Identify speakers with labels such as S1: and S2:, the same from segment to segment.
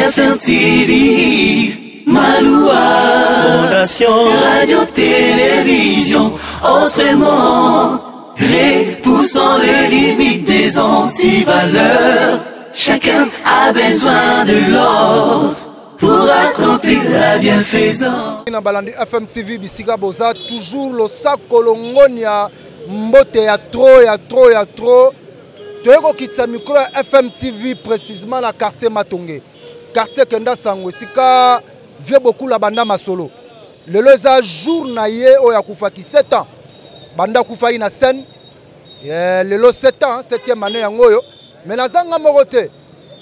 S1: FM TV, Maloua, Fondation, Radio Télévision, autrement, repoussant les limites des antivaleurs. Chacun a besoin de l'autre pour accomplir la bienfaisance.
S2: Na balandi FM TV bisika boza toujours le sac kolongonia mbote ya trop. Toyeko kitsa micro FM TV précisément na quartier Matonge. Quartier Kenda Sango sika vie beaucoup la banda masolo. Le loza jour na ye o ya kufaki 7 ans. Banda kufa ina scène. Le lo 7 ans, 7e année yangoyo. Mais nazanga morote.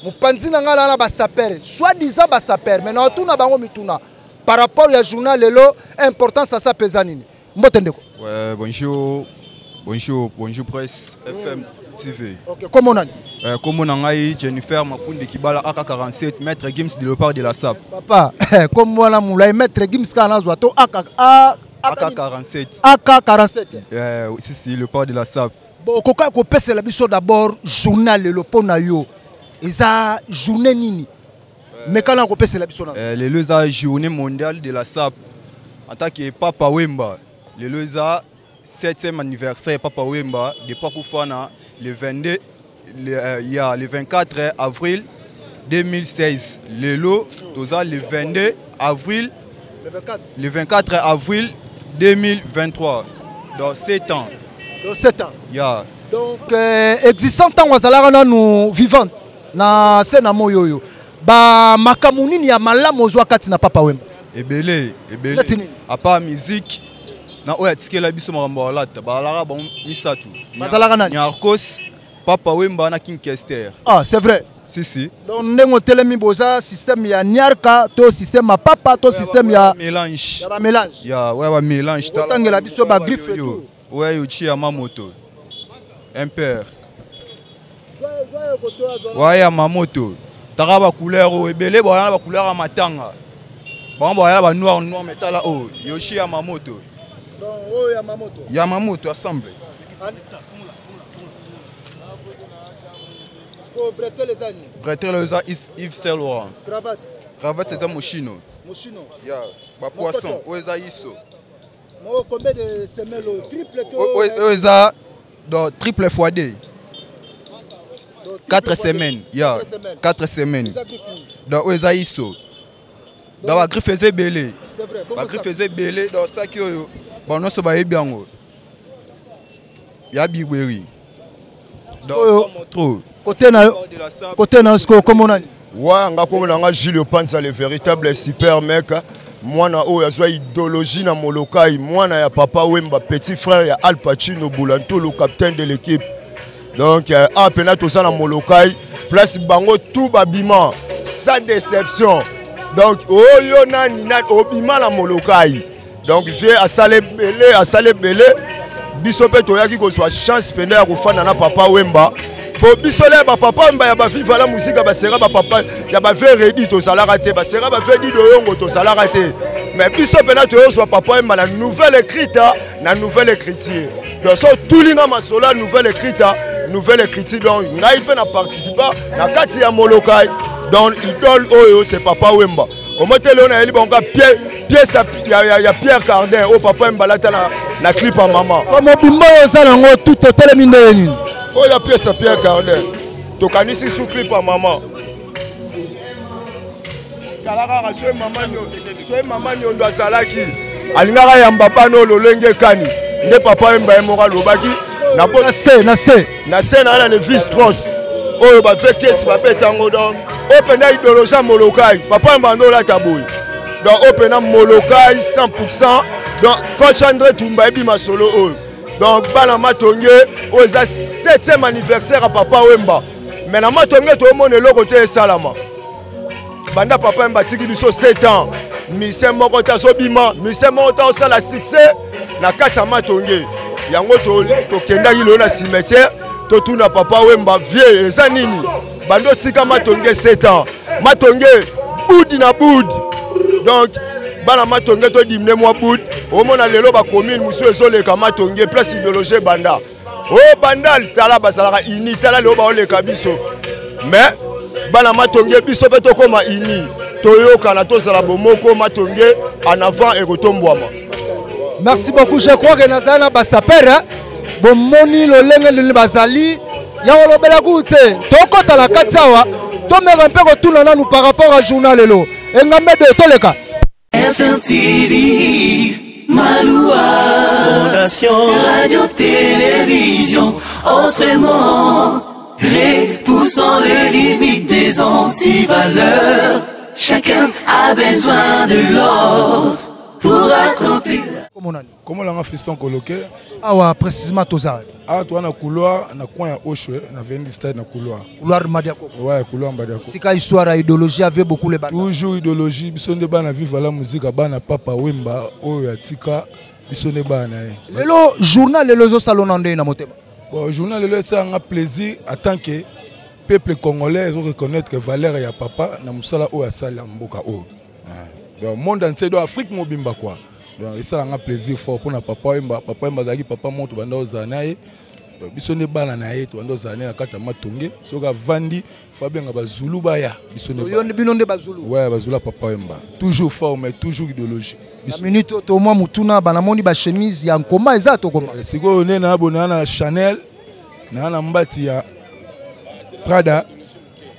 S2: Mupanzi na ngala na ba saper. Soit disant ba saper, mais na tuna bango mituna. Par rapport au journal lelo, importance à sa pesanine. Mbotendeko.
S3: Ouais, bonjour presse FM TV.
S2: OK, comment on a?
S3: Comme on a Jennifer Makunde Kibala AK47 maître Gims de Léopard de la SAP.
S2: Papa, comme moi la moulay maître Gims kana zwato
S3: AK47.
S2: AK47.
S3: Si Léopard de la SAP.
S2: Bon, koka ko pese la biso d'abord journal lelo pona yo. Eza journée nini? Mais quand on pese la biso na.
S3: Le loza journée mondiale de la SAP. En tant que Papa Wemba, le loza 7e anniversaire Papa Wemba de Pakufana le 24 avril 2016. Le lot le 22 avril le 24 avril 2023. Dans 7 ans.
S2: Dans 7 ans.
S3: Yeah.
S2: Donc existant tant wazalaka nous vivant na sena moyo. Ba makamuni ni ya malamu ozwa kati na Papa Wemba.
S3: Ebele. À part musique. Na oya tikela biso makambo walata balaka bon misatu
S2: bazalaka nani
S3: Nyarkos Papa Wemba na King Kester.
S2: Ah c'est vrai.
S3: Si
S2: donc ndengo telemi boza système ya Nyarka to système ya Papa to système ya
S3: mélange
S2: ya
S3: ouais ba mélange
S2: tangela biso ba griffe tout
S3: ouais yo chi ya mamoto impère ouais ya mamoto taka ba couleur o ebele ba couleur ya matanga ba ba noir metala o yo chi ya mamoto.
S2: Donc, oh, Yamamoto.
S3: Yamamoto assemble.
S2: Bretelle les années.
S3: Bretelle les années, Yves Saint Laurent.
S2: Cravate.
S3: Cravate c'est un mochino.
S2: Mochino.
S3: Yeah. Ba poisson. Où est-ce iso?
S2: Moi combien de semelles triple que?
S3: Où est-ce donc triple fois 2. 4 semaines. Yeah. 4 semaines. Donc où est-ce iso? Donc la griffe faisait belé.
S2: C'est vrai.
S3: La griffe faisait belé dans ça qui bon non ça va bien. Il y a bigweri. Donc trop.
S2: Côté na sko comme on a.
S4: Ouais, nga comme na Gilles Panza le véritable super mec. Moi na o ya zwa idéologie na molokai, moi na ya Papa Wemba petit frère ya Al Pacino Boulanto le capitaine de l'équipe. Donc a pena to ça na molokai, place bango tout babima sans déception. Donc oyo nani obima na molokai. Donc vieux à salé belé biso pe to yaki ko soit chance pena ya ko fana na Papa Wemba. Po bisole ba papa Wemba ya ba viva la musique ba sera ba papa ya ba ve ready to sala raté ba sera ba ve di do yongo to sala raté. Mais biso pena to soit Papa Wemba la nouvelle écriture donc so tout linga masola nouvelle écriture donc ngai pe na participer na kati ya molokai donc idole oyo c'est Papa Wemba au motel on a eli bonga pièce ya Pierre Cardin au Papa Wemba la na clip à maman
S2: comme bimbo ça nango tout totel minde nini
S4: oh ya pièce à Pierre Cardin to kanisi sous clip à maman kalaka soe maman nyondo azalaki alingaka yamba bano lolenge kani nde Papa Wemba emoka lobaki na se na le vis tros oyo ba fait kesi ba betango donc opena idéologie molokai Papa Wemba ndola taboy donc opena molokai 100% donc coach André Tumba ebi masolo oyo donc bana matonge oza 7e anniversaire à Papa Wemba mais na matonge to mona loko te salama banda Papa Wemba tiki biso 7 ans mise moko ta sobima mise moko ta osala succès na kati ya matonge yango to kendaki lo na cimetière to tuna Papa Wemba vieux eza nini bando tika matonge 7 ans matonge boudi na boudi donc bana matonge to dimne moi boudi au mona lelo ba commune musu ezoleka matonge place idéologie banda oh banda tala basalaka ini tala lelo ba oleka biso mais bana matonge biso pe tokoma ini toyoka na tozala bomoko matonge en avant et retombwama.
S2: Merci beaucoup. Je crois que Nazana Basapera, bon moni le lenge le bazali, ya olobela goute. Toko la katsawa, to me un peu retourner nous par rapport à journal lelo. Engambe de toleka.
S1: FMTV, Maloua, Fondation, Radio Télévision, autrement, repoussant les limites des antivaleurs. Chacun a besoin de l'autre pour accomplir.
S5: Comment on a fiston coloqué?
S2: Ah ouais, précisément tout ça.
S5: Ah, toi, na couloir, na coin à Oshwe, na vendi stade na couloir.
S2: Couloir Madiako.
S5: Ouais, couloir Madiako.
S2: Si ka histoire à idéologie avait beaucoup les bananes.
S5: Toujours idéologie, bisonde bana vivre la musique à bana papa Wemba, oya tika, bisonde bana.
S2: Lelo journal lelo salon andé na motema.
S5: Bon, journal lelo c'est un plaisir en tant que peuple congolais de reconnaître que valeur ya papa na musala oya sala mboka o. Donc monde entier de Afrique mobimba quoi. Donc ça a un plaisir fort pour papa Wemba zaki papa monte banda ozanaye. Bisonde bana na ye to banda ozanaye akata matonge soka vandi Fabien Bazulu baya bisonde.
S2: Yonde binonde Bazulu.
S5: Ouais, Bazulu papa Wemba. Toujours fort mais toujours idéologie.
S2: La minute to moi mutuna bana moni ba chemise ya nkoma ezato koma.
S5: Siko ne na bonana Chanel na mbati ya Prada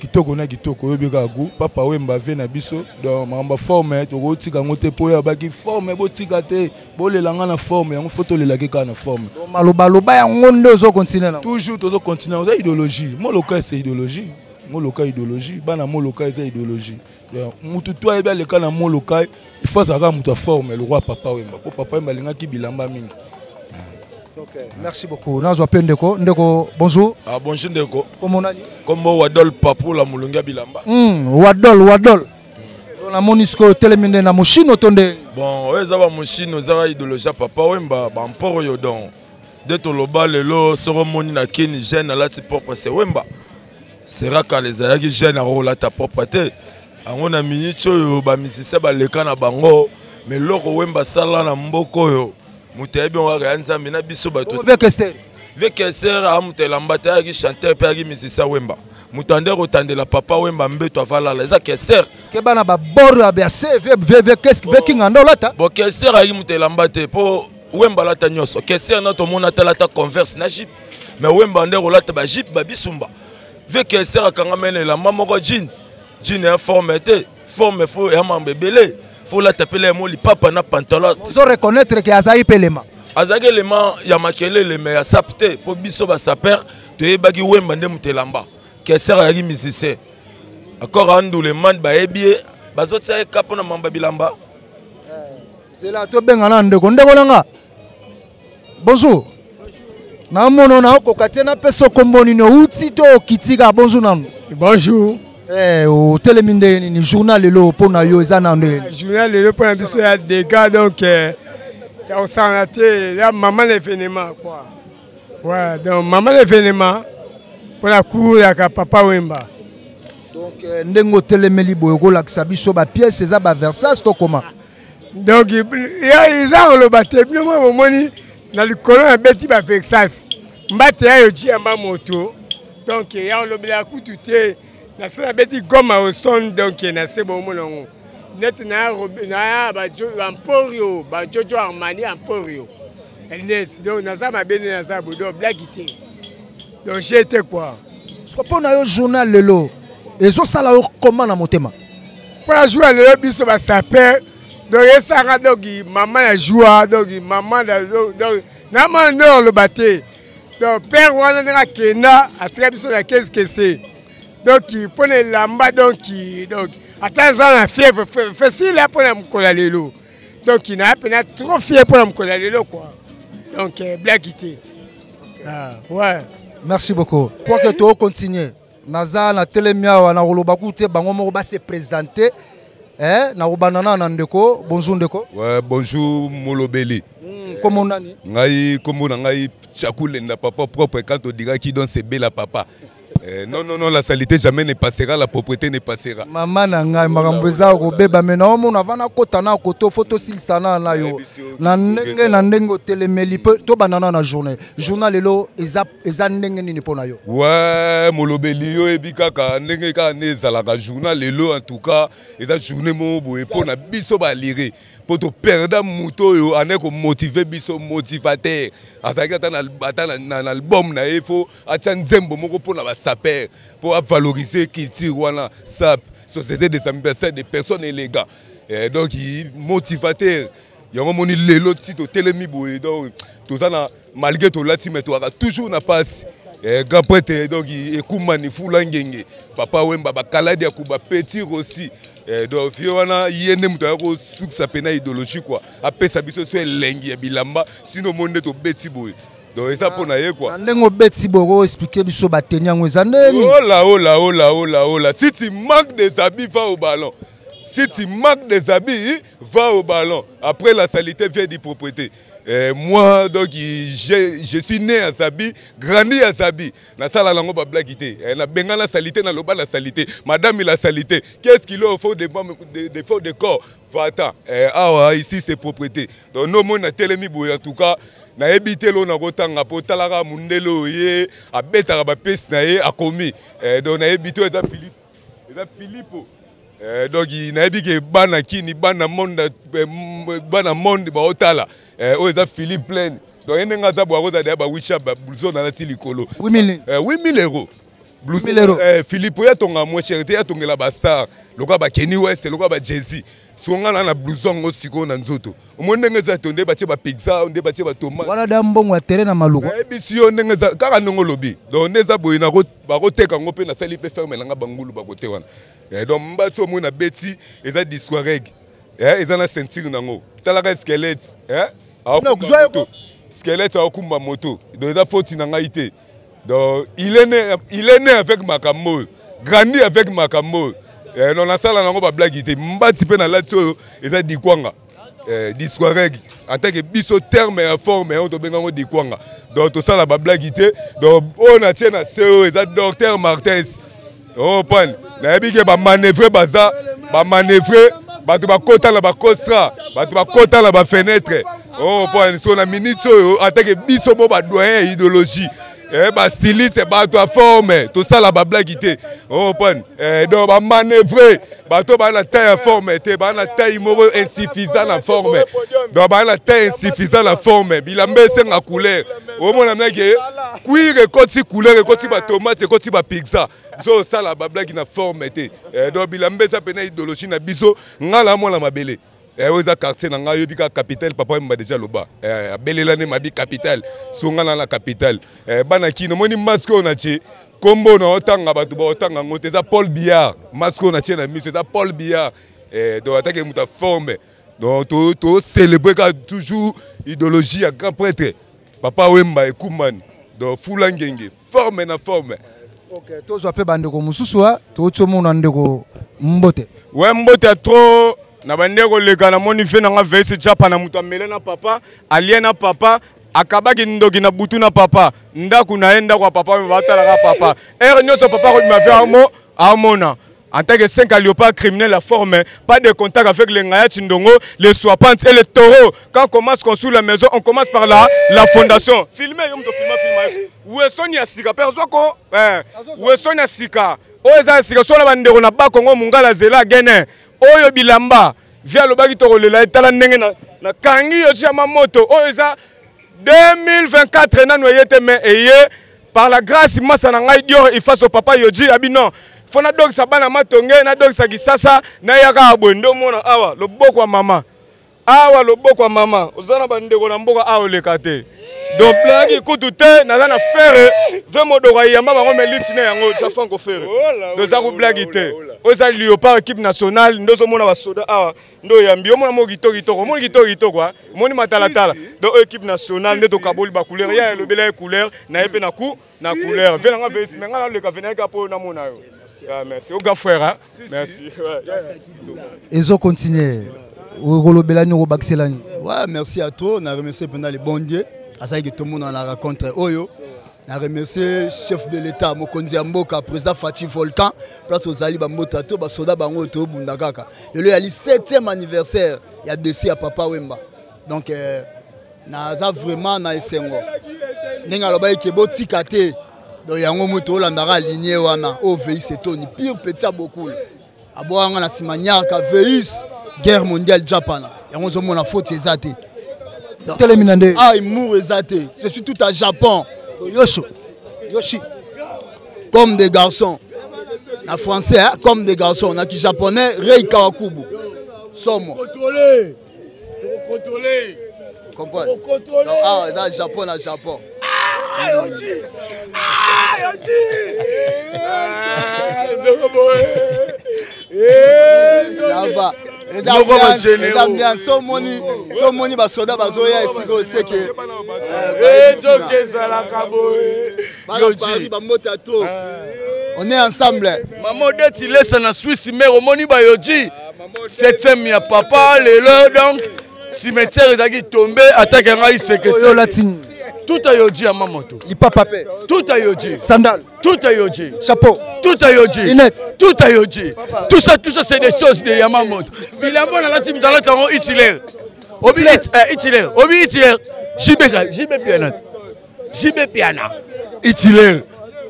S5: kitoko na kitoko yobika gu papa Wemba ve na biso donc mamba forme to ko tika ngote po ya baki forme bo tika te bo le langa na forme yango photo le laki ka na forme
S2: maloba loba ya ngonde zo continuer na
S5: toujours to continuer za idéologie mo local c'est idéologie mo local idéologie bana mo local c'est idéologie donc mutu to eba le kana mo local il faut ça mutu forme le roi papa Wemba po papa Wemba linga ki bilamba mingi.
S2: Okay. Merci beaucoup. Nazwa Pendeko, Ndeko, bonjour.
S5: Ah bonjour Ndeko.
S2: Comment on a dit?
S5: Comme Wadol Papou la Mulunga Bilamba.
S2: Wadol. La monisco teleminde na mushino tonde.
S5: Bon, ezaba mushino zaba idéologie papa Wemba ba mporo yo don. De to loba lelo soro moni na keni jeune la ti propre c'est Wemba. Sera ka les ayaki jeune rola ta propre te. Angona minicho yo ba misisa ba leka na bango. Mais loko Wemba sala na mboko yo. Mutebe on va nzambe na biso bato vekester amutela mbata ya chanteur pe ya musicien Wemba mutande rotandela papa Wemba mbeto avala la za kester
S2: ke bana ba bor ya berse veking ndolata
S5: bo kester ayi mutela mbate po Wemba lata nyoso kester na to mona talata converse na jeep mais Wemba ndero lata ba jeep ba bisumba vekester akanga menela mamoko jean ya forme te forme fo ya mambebele. Faut la taper les mots, papa na pantalon.
S2: Vous reconnaître que Azaï Pelema.
S5: Azaï Pelema, Yamakele, les meilleurs sapte, pour biso ba saper, de Ebagi Wemba de Mutelamba, qui sert à la musicien. Encore un dou les man ba ebié, bazot sa kapona mamba bilamba.
S2: C'est là, tu bengana ndeko langa. Bonjour. Na mono na okokatena peso komboni no utito kitiga bonjour nan.
S6: Bonjour.
S2: Au téléminde ni journal lelo pona yo ezana ndé
S6: journal lelo pona biso ya dégâts donc on s'en a été là maman l'événement quoi. Ouais, donc maman l'événement pour la cour ya papa Wemba.
S2: Donc ndengo télémeli boyoko la biso ba pièce eza ba versage to comment.
S6: Donc ils ont le baté bien moi moni na likolo ya beti ba versage. Mbate ya yo ji amba moto. Donc ya le bla kututé na sala beti goma au son donc na sebo molongo net na ba Emporio ba Jojo Armani Emporio Ernest donc na za mabene na za bodo blagité donc j'étais quoi
S2: ce que pour na yo journal lelo ezo sala yo comment na motema
S6: pour la jouer le biso ba saper donc esanga donc maman la joie donc maman donc na man no le baté donc père wana na kena atra biso la qu'est-ce que c'est. Donc il prenait lamba donc attends la fièvre facile là pour me coller lelo. Donc il n'a pas trop fier pour me coller lelo quoi. Donc blaguité. Ah ouais.
S2: Merci beaucoup. Quoi que tu continuer. Naza na telemia wana rolobaku te bango mo ba se présenter na robanana na ndeko. Bonjour ndeko.
S7: Ouais, bonjour Molobeli.
S2: Comment on a dit?
S7: Ngai comme on ngai chakulenda papa propre quand on dira qui donne c'est bella papa. Non, la saleté jamais ne passera, la propreté ne passera.
S2: Maman nanga marambeza ko beba mena omo na vana kota na koto photo silsana na yo. Na ndenge telemeli to banana na journée. Journal lelo eza ndenge nini pona yo.
S7: Ouais, molobeli yo ebikaka ndenge ka nezala ka journal lelo en tout cas, eza journée mo boye pona biso ba lire. Pour te perdre muto yo aneko motiver biso motivateur. Azaki ata na album na efo acha nzembo moko pona ba saper pour valoriser culture wana sap société des ambassades des personnes et les gars. Donc motivateur yango moni lelo ti to telemi boye donc tout ça na malgré to lati mais to toujours na passe grand prêtre donc ekumani fulangenge papa wemba bakaladi ya kuba petit aussi donc fiona yene muto ko suksa pena idéologie quoi apesa biso so elengi ya bilamba sino monde to beti boye. Donc ça pour naie quoi.
S2: Ndengo beti boro expliquer biso batenya ngweza ndeni.
S7: Oh là. Si tu manques des habits, va au ballon. Si tu manques des habits, va au ballon. Après la saleté vient du propriété. Moi donc je suis né à Sabi, grandi à Sabi. Na sala lango ba blaguité. Na benga la saleté na loba la saleté. Madame il a saleté. Qu'est-ce qu'il a au fond des fautes de corps? Va-t'en. Ah ici c'est propriété. Donc nos monde na telemi boy en tout cas. Na ebité lo na kotanga po talaka mundelo ye abetaka ba pesi na ye akomi donc na ebité eza Philippe donc na ebike bana kini bana monde ba otala o eza Philippe plein donc enenga za bwa koza ba wisha ba blouson na ti likolo
S2: 8000
S7: euros blouson Philippe ya tonga mo cherté ya tongela ba star loka ba Kenny West loka ba Jay-Z songa na blouson osiko na nzoto omonde ngeza tonde batie ba pizza onde batie ba tomate
S2: wala dambongo ya terrain na maluko
S7: ebisio ndengeza kaka ndongo lobi donc neza boyina ba koteka ngo pe na sali pe ferme langa bangulu ba kote wana donc mbatso mo na beti eza disquareg eza na ceinture nango talaka squelette squelette akumba moto donc eza faute na ngaite donc il est né avec Makambo grandi avec Makambo. Non na sala nango ba blague ité mbati pe na lati oyo eza dikwanga disquareg en tant que biso terme et forme on to benga ngo dikwanga donc to sala ba blague ité donc on a tient na CEO eza docteur Martins on pan na ebike ba manœuvrer baza ba manœuvrer ba to ba kota na ba costra ba to ba kota na ba fenêtre on pan so na minute oyo en tant que biso bo ba doyen idéologie ba styliste ba to forme tout ça la ba blague ité on pan donc ba manœuvrer ba to ba na taille forme té ba na taille mo insuffisant la forme donc ba na taille insuffisant la forme bilambe senga couleur o mona meke cuire koti couleur koti ba tomate koti ba pizza so ça la ba blague na forme té donc bilambe ça pena idéologie na biso ngala mo la mabele oza quartier na ngai yobika capitale papa mba déjà loba abelelane mabi capitale songa na la capitale bana kino moni masque on a tie kombo na otanga bato ba otanga ngote eza Paul Biya masque on a tie na miso eza Paul Biya donc attaque muta forme donc to célébrer toujours idéologie à grand prêtre papa Wemba ekumani donc fulangenge forme na forme.
S2: OK tozo pe bandeko mususu wa to tsomona ndeko mbote
S6: ouais mbote trop na bandeko leka na moni fe na nga vese chapa na mutu amele na papa alie na papa akabaki ndoki na butu na papa ndaku na enda kwa papa batalaka papa nyoso papa ko ma fait amona en tant que 5 léopards criminels la forme pas de contact avec les ngaya Chindongo les soipantes et les taureaux quand on commence construire la maison on commence par la fondation filmer yom to filmer où est Sonia Sika perso ko où est Sonia Sika oza sika sola bandeko na ba Kongo mungala zela gene oyo bilamba via lobaki to kolela etala ndenge na kangi yo chama moto oza 2024 na noyete mais eye par la grâce masa na ngai dior efface au papa yoji abino fona dog sabana matonge na dog sakisasa na yaka abwendo mona awa loboko wa mama ozana bandeko na mboka awa lekate donc plagi kutu te na na faire vraiment do yamba bango melitine yango tsafango faire donc za ko blagi te oza léopard équipe nationale ndozo mona ba soda awa ndo yambi mona mo kitoko quoi moni matala donc équipe nationale ndeto kaboli ba couleur ya le bela couleur na yepe na couleur vela nga vesi nga le ka venir ka po na mona yo merci au grand frère merci
S2: ezo continuer rolobela ni robakselani
S8: ouais merci à toi on a remercié pendant les bons dieux à ça que tout le monde en la rencontre oyo Na remercier chef de l'État, Mokonzi Mboka, président Fatih Volcan, place aux Ali Bambota, to basoda bango to bundakaka. Le il y a le 7e anniversaire, il y a décès à Papa Wemba. Donc naza vraiment na esengo. Ninga loba ikebo tikate. Donc yango moto olandaka aligné wana o veis etoni pire petit à beaucoup. Aboanga na simanyaka veis guerre mondiale Japan. Yango zo mona faute ezate.
S2: Teleminande.
S8: Ah, il mourut ezate. Je suis tout à Japon.
S2: Yoshi.
S8: Comme des garçons. En français, hein, comme des garçons. On a qui japonais, Rei Kawakubu. Somo.
S6: Contrôler.
S8: Comprends? Ah, c'est Japon, à Japon.
S6: Ah, Yoti.
S8: Ça va. Les ambiances, so moni basoda bazoya esiko c'est que on est ensemble.
S9: Maman tu laisses en Suisse mais au moni ba yoji 7e ya papa lelo donc cimetière ezaki tombé attaque ngai c'est que
S2: Yo latine.
S9: tout a yoji à mamoto.
S2: Il pas papé.
S9: Tout a yoji.
S2: Sandal.
S9: Tout a yoji.
S2: Chapeau.
S9: Tout a yoji.
S2: Lunette.
S9: Tout a yoji. Tout ça c'est des choses de Yamamoto. Bilambo na lati mtala tango Hitler. Obi Hitler. Obi Hitler. JB Piana. JB Piana. Hitler.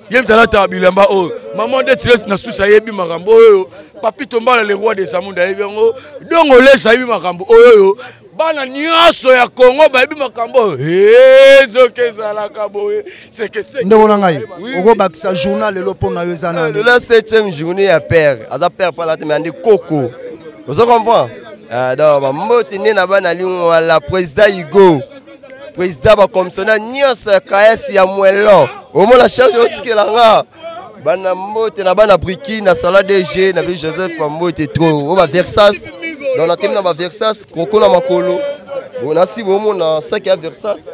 S9: Yem tala ta bilamba o. Maman de Hitler na susa yebi makambo oyo. Papi Tombala le roi des Amunda yebi ngo. Donc on laisse yebi makambo oyo. Bana nyonso ya Congo ba yebi makambo. C'est que c'est.
S2: Ndeko ngai. Oko bakisa journal le lopo na yozana.
S10: Le 7e journée à père. Aza père pas la te mais Coco. Vous comprenez? Donc mbote ne na bana lingo la président Hugo. Président ba commissionnaire nyonso KS ya mwelo. Omo la charge otikelanga. Bana mbote na bana briki na sala DG na bi Joseph mbote trop. O ba Versas. Dans la team na ba Versas, Coco na makolo. Bon asi bomo na 5 ya Versas.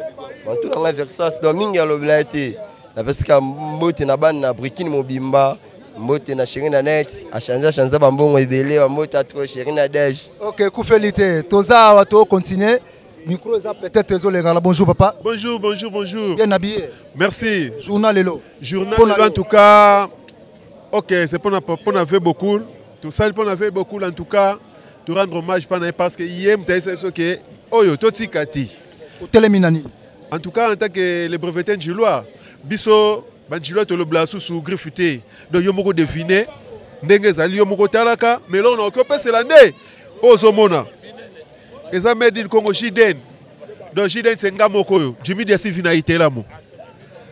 S10: Bantu na Versas dans mingi ya loblate. Na parce que mbote na bana briki mobimba. Mbote na Chérina net a changé bambongo ebele wa mbote atro Chérina Dej.
S2: OK, kufelite. Toza wato continuer. Micro ça peut-être désolé. Bonjour papa.
S11: Bonjour.
S2: Bien habillé.
S11: Merci.
S2: Journal Lelo.
S11: Journal Lelo en tout cas. OK, c'est pour on a fait beaucoup. Tout ça on a fait beaucoup en tout cas. Tu rendre hommage parce que hier tu sais ce que oyo totikati.
S2: Teleminani.
S11: En tout cas en tant que le brevetin Gilois, biso Banchilo to le blasu sous griffité. Donc yomoko deviner ndenge zali yomoko talaka mais là on a occupé c'est l'année. Oh somona. Eza made in Congo Shiden. Donc Shiden c'est ngamoko yo. Jimmy dia sivina itela mo.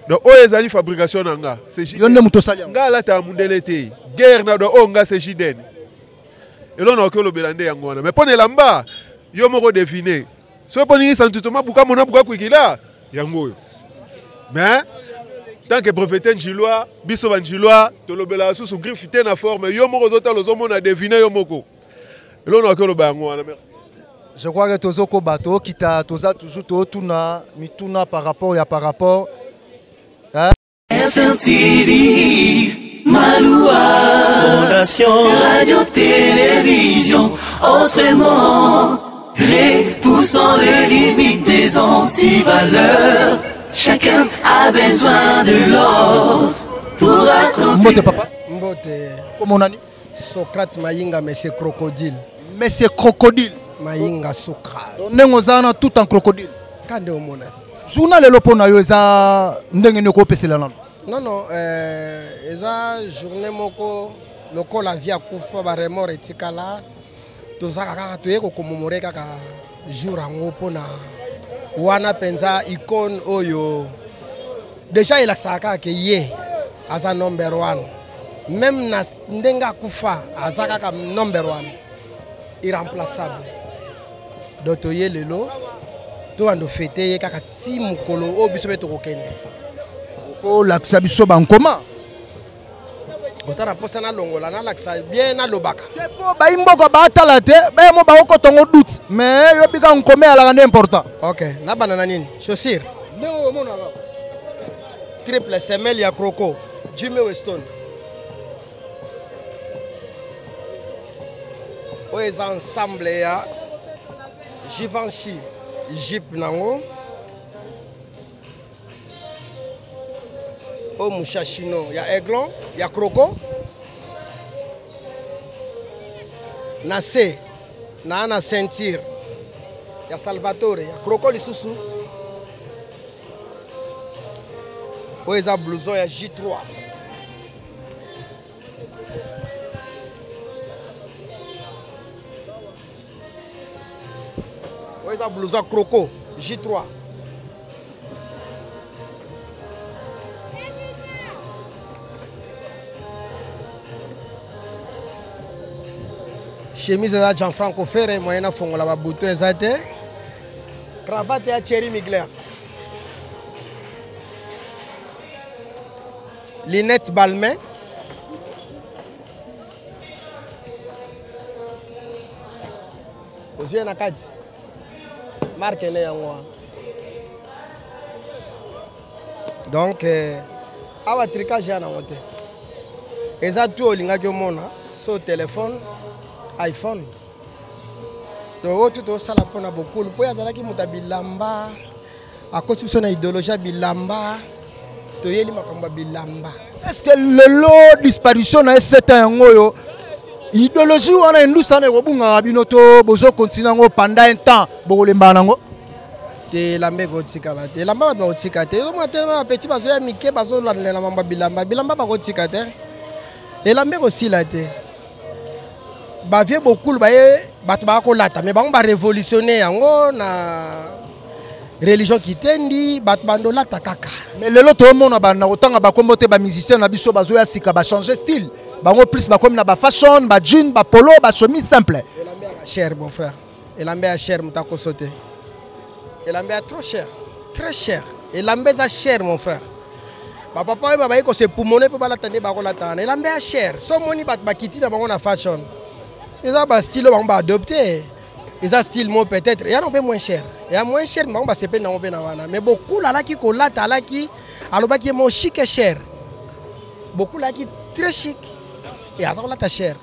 S11: Donc oh ezali fabrication nanga. C'est Shiden.
S2: Yonde mutosali.
S11: Nga la ta mundelete. Guerre na do onga c'est Shiden. Et là on a occupé le belande yangwana. Mais pone lamba yomoko deviner. So poni santutoma buka mona buka kwikila yango. Mais tant que brevetin Gilois, biso ban Gilois, to lobela sous griffité na forme, yo moko zota lozomo na deviner yo moko. Et là on a que le bango, merci.
S2: Je crois que tozoko bato kita toza toujours to tuna mituna par rapport ya par rapport.
S1: FMTV, Maloua, Fondation Radio Télévision, autrement, repoussant les limites des antivaleurs. Chacun a besoin de l'autre pour accomplir.
S2: Mbote papa.
S12: Mbote.
S2: Comment on a dit?
S12: Socrate Mayinga, mais c'est crocodile.
S2: Mais c'est crocodile.
S12: Mayinga Socrate.
S2: Nengozana tout en crocodile.
S12: Kande omona.
S2: Journal le pona yo eza ndenge ne ko pesela nan.
S12: Non, eza journée moko loko la vie akufa ba remor etikala. Tozaka kaka toye ko commémorer kaka jour ango pona wana penza icône oyo déjà il a saka ke ye asa number 1 même na ndenga kufa azaka ka number 1 irremplaçable doto ye lelo to ando fêter ye kaka ti mukolo o biso beto kokende
S2: ko laksa biso ba nkoma
S12: otara posa na longola na laksa bien na lobaka
S2: po ba imboko ba tala te ba mo ba ko tongo doute mais yo bika nkome ala nga important.
S12: OK na banana nini chaussure
S2: ndeko mona
S12: triple semelle ya croco Jimmy Weston oyo ensemble ya Givenchy Jeep nango au Mouchachino, il y a Aiglon, il y a Croco. Nassé, Nana Sentir, il y a Salvatore, il y a Croco Lissousou. Où est-ce blouson, il y a J3. Où est-ce blouson Croco, J3. Chemise de Jean-Franco Ferre, moyenne à fond, la bouton exacte. Cravate à Thierry Migler. Linette Balmain. Aux yeux Nakadi. Marque les moi. Donc, à votre tricage, j'ai un monté. Et ça, tout au lingage sur téléphone. iPhone. Donc tout ça la pona beaucoup. Pour y aller qui muta bilamba. À cause de son idéologie bilamba. To yeli makomba bilamba.
S2: Est-ce que le lot disparition na certain ngoyo idéologie wana indusa na robunga binoto bozo continue pendant un temps bokolemba nango.
S12: Te lambe ko tikala. Te lamba ba tika te. Yo matema petit bazo ya mike bazo la mamba bilamba. Bilamba ba ko tika te. Et lambe ko sila te. Ba vie beaucoup baye batba ko lata mais ba on ba révolutionner yango na religion kitendi batba ndo lata kaka
S2: mais lelo to mona ba na otanga ba kombote ba musicien na biso bazo ya sika ba changer style bango plus ba comme na ba fashion ba jean ba polo ba chemise simple
S12: elambe ya cher mon frère elambe ya cher mutako sauter elambe ya trop cher très cher elambe za cher mon frère ba papa ba baye ko se poumoner pe ba latande ba ko latana elambe ya cher so moni batba kiti na bango na fashion. Ils ont un style qu'on va adopter. Ils ont un style peut-être. Il y a un peu moins cher. Il y a moins cher, mais on va se payer. Mais beaucoup là qui collent là qui alors qui est moins chic et cher. Beaucoup là qui est très chic. Et alors là, c'est cher.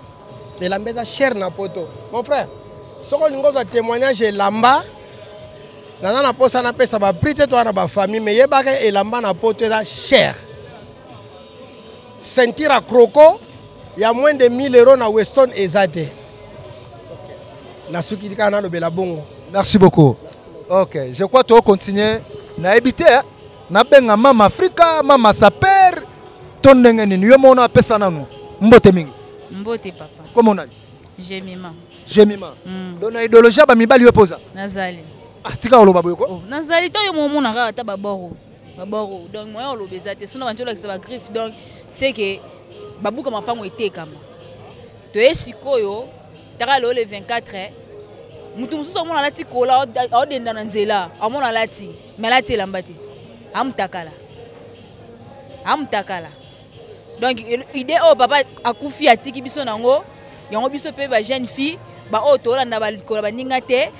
S12: Et la maison cher na poto. Mon frère, ce qu'on nous a témoignage lamba. Nana na posa na pesa ba prix toi na ba famille mais yebaka et lamba na poto est cher. Sentir à croco, il y a moins de 1000 € na Weston Ezate.
S2: Merci beaucoup. Ok, je crois que tu vas continuer. Na habité, na benga mama Afrika, mama saper, ton nengeni ni yomona pesa nanu. Mbote mingi.
S13: Mbote papa.
S2: Comment on a dit?
S13: Jemima.
S2: Jemima. Donc na idéologie ba mibali yopoza.
S13: Nazali.
S2: Ah tika oloba boyoko.
S13: Oh, nazali to yo momona ka ta baboro. Baboro. Donc moi on lobezate, sona banjola ki ba griffe donc c'est que babuka mapango etekama. To esikoyo taka le 24 mutu mususu amona lati kola odenda na nzela amona lati mais lati elambati amtakala donc idée o papa akufi atiki biso nango yango biso pe ba jeune fille ba o to landa ba kola baninga te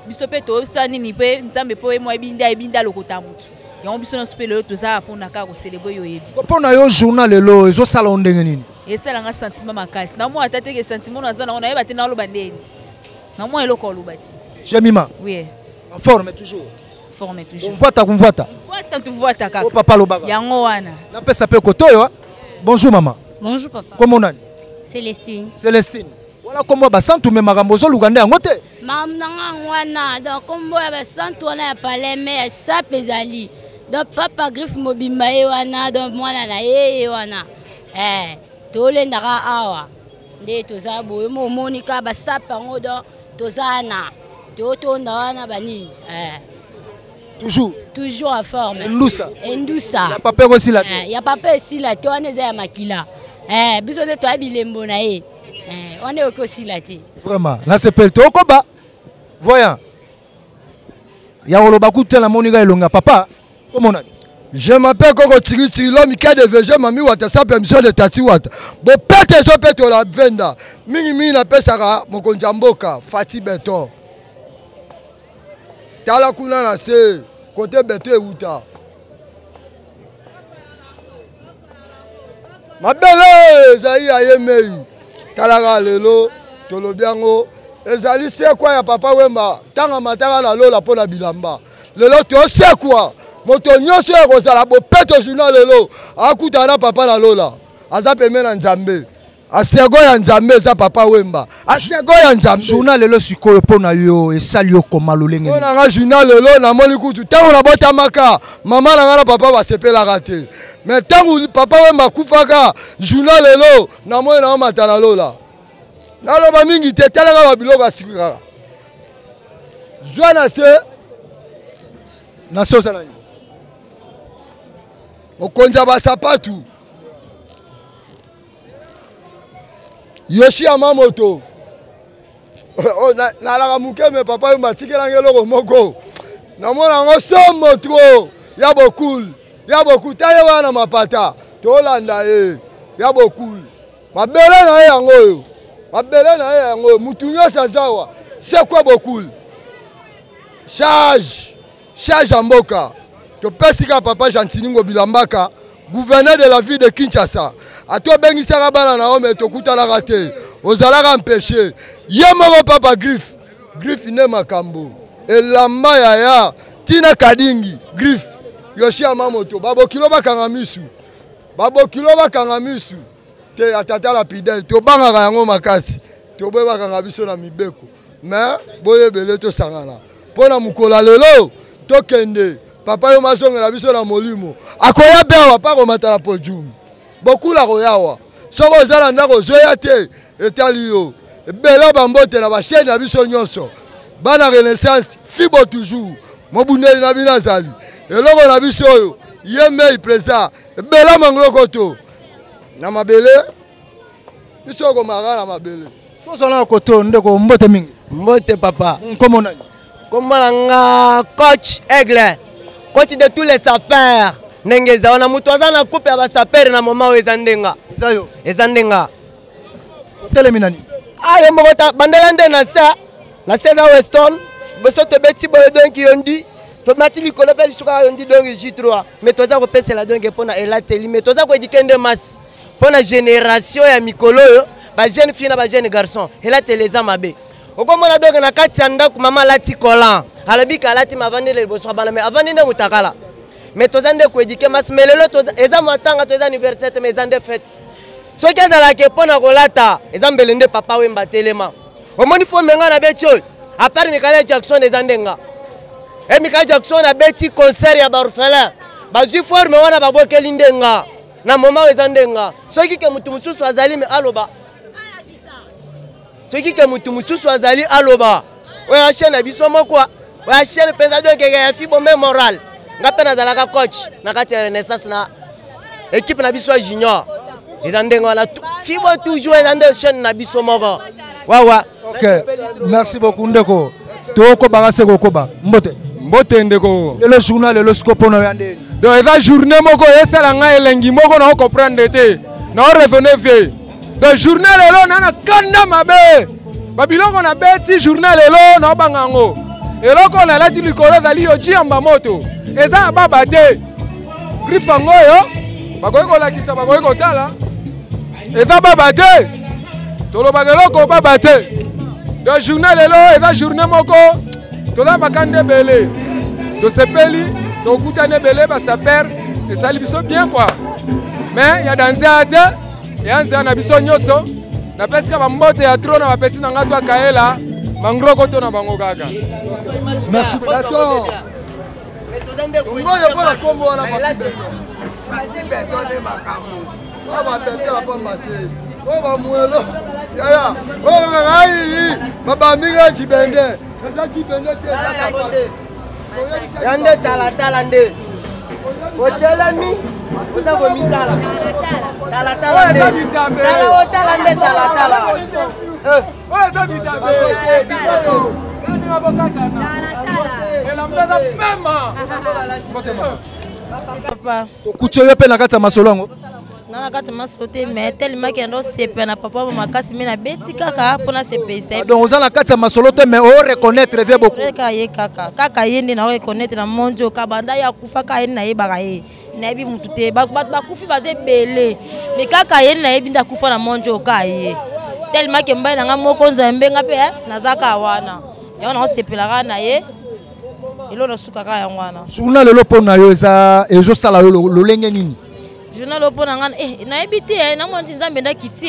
S13: biso pe to stani ni pe nzambe po mo ebinda lokota mutu yango biso na spele to za pona ka ko célébrer yo yebi
S2: pona yo journal lelo ezo sala ondenge nini
S13: esala nga sentiment makasi na mo atate ke sentiment na za na ona yeba te na lo bandeni na mo eloko lobati
S2: Jemima
S13: oui
S2: en forme toujours
S13: kumvuata kaka
S2: papa lobaka
S13: yango wana
S2: na pesa pe kotoyo bonjour maman
S14: bonjour papa
S2: comment on a Célestine voilà comment ba santu me makambo zo luganda yango te
S14: mam nanga wana donc kombo ya ba santu wana ya paleme sa pezali donc papa griffe mobimba e wana donc mwana na ye wana tolendaka awa nde toza boye momonika basapa yango donc tozana totonda wana banini
S2: toujours
S14: en forme
S2: endusa
S14: ya
S2: papa osila
S14: ya papa esila te wana eza ya makila biso nde toya bilembo na ye wana eyoki osila te
S2: vraiment na sepele tokoba voyant ya koloba kutu na monika elonga papa komona
S8: je m'appelle Koko Tiri l'homme qui a des VG mami wata sa permission de tati wata bo pete so pete la venda mingi na pesa mon konjamboka Fati Beton tala kuna na se côté Beton e wuta mabele ezali ayemei tala lelo tolobiango ezali se kwa ya papa Wemba tanga matanga na lola pona bilamba lelo to se kwa moto nyonso ya kozala bopeto journal lelo akutana papa na lola aza peme na nzambe asego ya nzambe eza papa Wemba asego ya nzambe
S2: journal lelo sikoyo mpona yo esali yo koma lolenge
S8: mpona nga journal lelo namoni kutu ntango nabotamaka mama na nga na papa basepelaka te mais ntango papa Wemba akufaka journal lelo namoni na omata na lola naloba mingi te talanga babiloko asiki kaka zwa na se osala nini okonza basapatu Yoshi Yamamoto nalaka muke me papa yo matikelange eloko moko namona ngo somo tro ya bokul taye wana mapata tolanda ye ya bokul mabele na ye yango mutu nyonso azawa c'est quoi bokul charge ya mboka topesika papa Jantiningo Bilambaka gouverneur de la ville de Kinshasa atobengisaka bana na ome tokutanaka te ozalaka mpeshe ye moko papa Griff ne makambo elamba yaya tina kadingi Griff Yoshi Yamamoto babokilo bakanga misu te atata lapidel tobangaka yango makasi toboye bakanga biso na mibeko mais boyebele tosangana mpona mokolo lelo tokende papa yo mazongela biso na molimo akoya bewa pa komata na podium bokula koyawa soko ozala ndako ozoya te etali yo ebele bambote na bashene na biso nyonso bana renaissance fibo toujours mobundeli na bino azali eloko na biso oyo ye mei président ebele mangoloko to na mabele biso komaka na mabele
S2: tozala na koto ndeko mbote mingi
S10: mbote papa
S2: nkomo nani
S10: kombalanga coach Aigle coach de tous les sapeurs Nengeza wana mutu aza na coupe ya basapere na moma oyo eza ndenga
S2: telemi nani
S10: ayo mbokota bandela nde na se za Weston boso tobeti boyo donki yondi tomati likolo pe lisuka yondi donki J3 mais toza kopesela donki mpona elateli mais toza koedike nde masi mpona génération ya mikolo oyo ba jeune fille na ba jeune garçon elateli eza mabe okomona donki na kati ya ndako mama alati kolan alobika alati mavandele liboso bana mais avandi nde mutakala mais toza nde koedike masi mais lelo eza matanga toza anniversaire mais eza nde fête soki ezalaki mpona kolata eza mbele nde papa Wemba telema omoni fo menga na beti oyo apart Michael Jackson eza ndenga Michael Jackson abeti concert ya baorphelin bazwi forme wana babwekeli ndenga na moma oyo eza ndenga soki ke mutu mosusu azali me aloba oyo achene na biso moko oyo achene mpenza donkeke ya fibo me moral nga mpe nazalaka coach na kati ya renaissance na équipe na biso ya junior eza ndenge wana fibo toujours eza nde chaîne na biso moko wawa
S2: ok merci beaucoup ndeko tokoba se kokoba
S6: mbote ndeko
S2: lelo journal lelo siko mpona oyo ndeni
S6: donc eza journée moko esala ngai elengi moko na ocomprendre te na orevene vie donc journée lelo na kanda mabe babiloko na beti journée lelo na obanga yango eloko nalati likolo ezali yojiamba moto eza ya baba te griffe yango oyo bakoki kolakisa bakoki kotala eza baba te tolobaka eloko baba te donc journée lelo eza journée moko toza bakande ebele tosepeli tokutana ebele basapere esali biso bien quoi mais ya danzea te eya nzela na biso nyonso napesika bambote ya tro na bapeti na nga to akaela mangroko to na bango kaka
S8: merci d'accord ngoyo mpona kombo wana papibeto papibeto nde makambo oyo bapete bapamba te oyo bamuelo yaya oyo ngai babambinga cibende eza cibende te
S10: ya nde talatala nde otelemi oza komitala talatala nde otala nde talatala
S6: oyo eza bitambe elambeza pema
S2: okuti oyo mpe na kati ya masolo yango
S14: na kati masolo te mais tellement ke ndo sepe na papa makasi me na beti kaka mpona sepesa
S2: donc oza na kati ya masolo te mais o reconnaître vie beaucoup
S14: kaka ye kaka ye nde na reconnaître na monjo kabanda ya kufa ka ye nayebaka ye nayebi mutu te bato bakufi baza ebele mais kaka ye nayebi nde akufa na monjo ka ye tellement ke mbai na nga moko nzambe nga mpe nazaka wana yango naosepelaka na ye
S13: elo na suka kaka yango wana
S2: journal lelo pona yo ezosala yo lolenge nini
S13: journal lo pona ngana nayebi te na moni nzambe nda kiti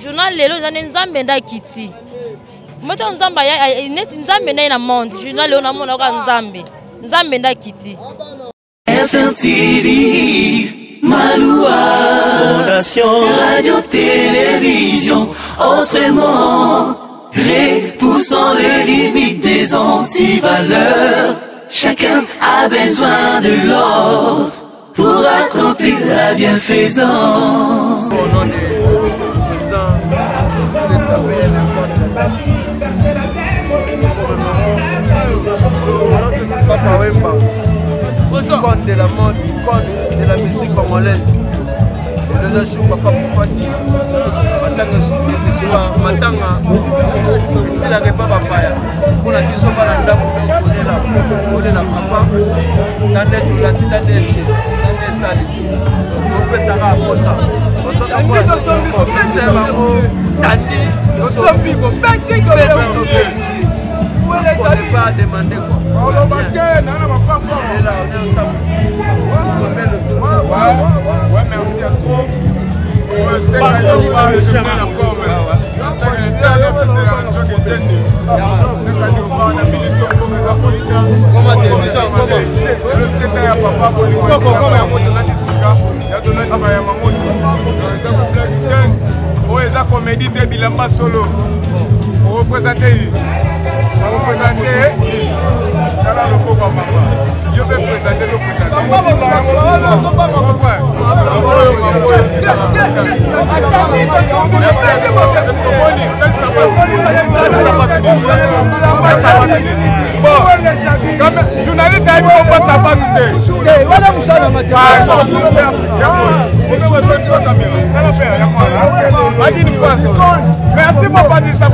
S13: journal lelo eza nzambe nda kiti moto nzamba ya neti nzambe nda na monde journal lelo na mona ka nzambe nda kiti
S1: FMTV Maloua Fondation Radio Télévision autrement repoussant les limites des antivaleurs. Chacun a besoin de l'autre pour accomplir la bienfaisance.
S15: Au nom du président Papa Wemba, icône de la mode, icône de la musique congolaise. Et de la chou Papa Moufati, en tant que soir, matanga, c'est la répa papaya. Pour la question balanda, pour la papa, dans les tout la tête, dans les salles. On peut s'arrêter à Posa. On peut pas demander quoi. Merci à toi. Comédie de Bilamba Solo. Pour représenter. Je vais présenter le journaliste a dit qu'on ça pas merci pour dire ça.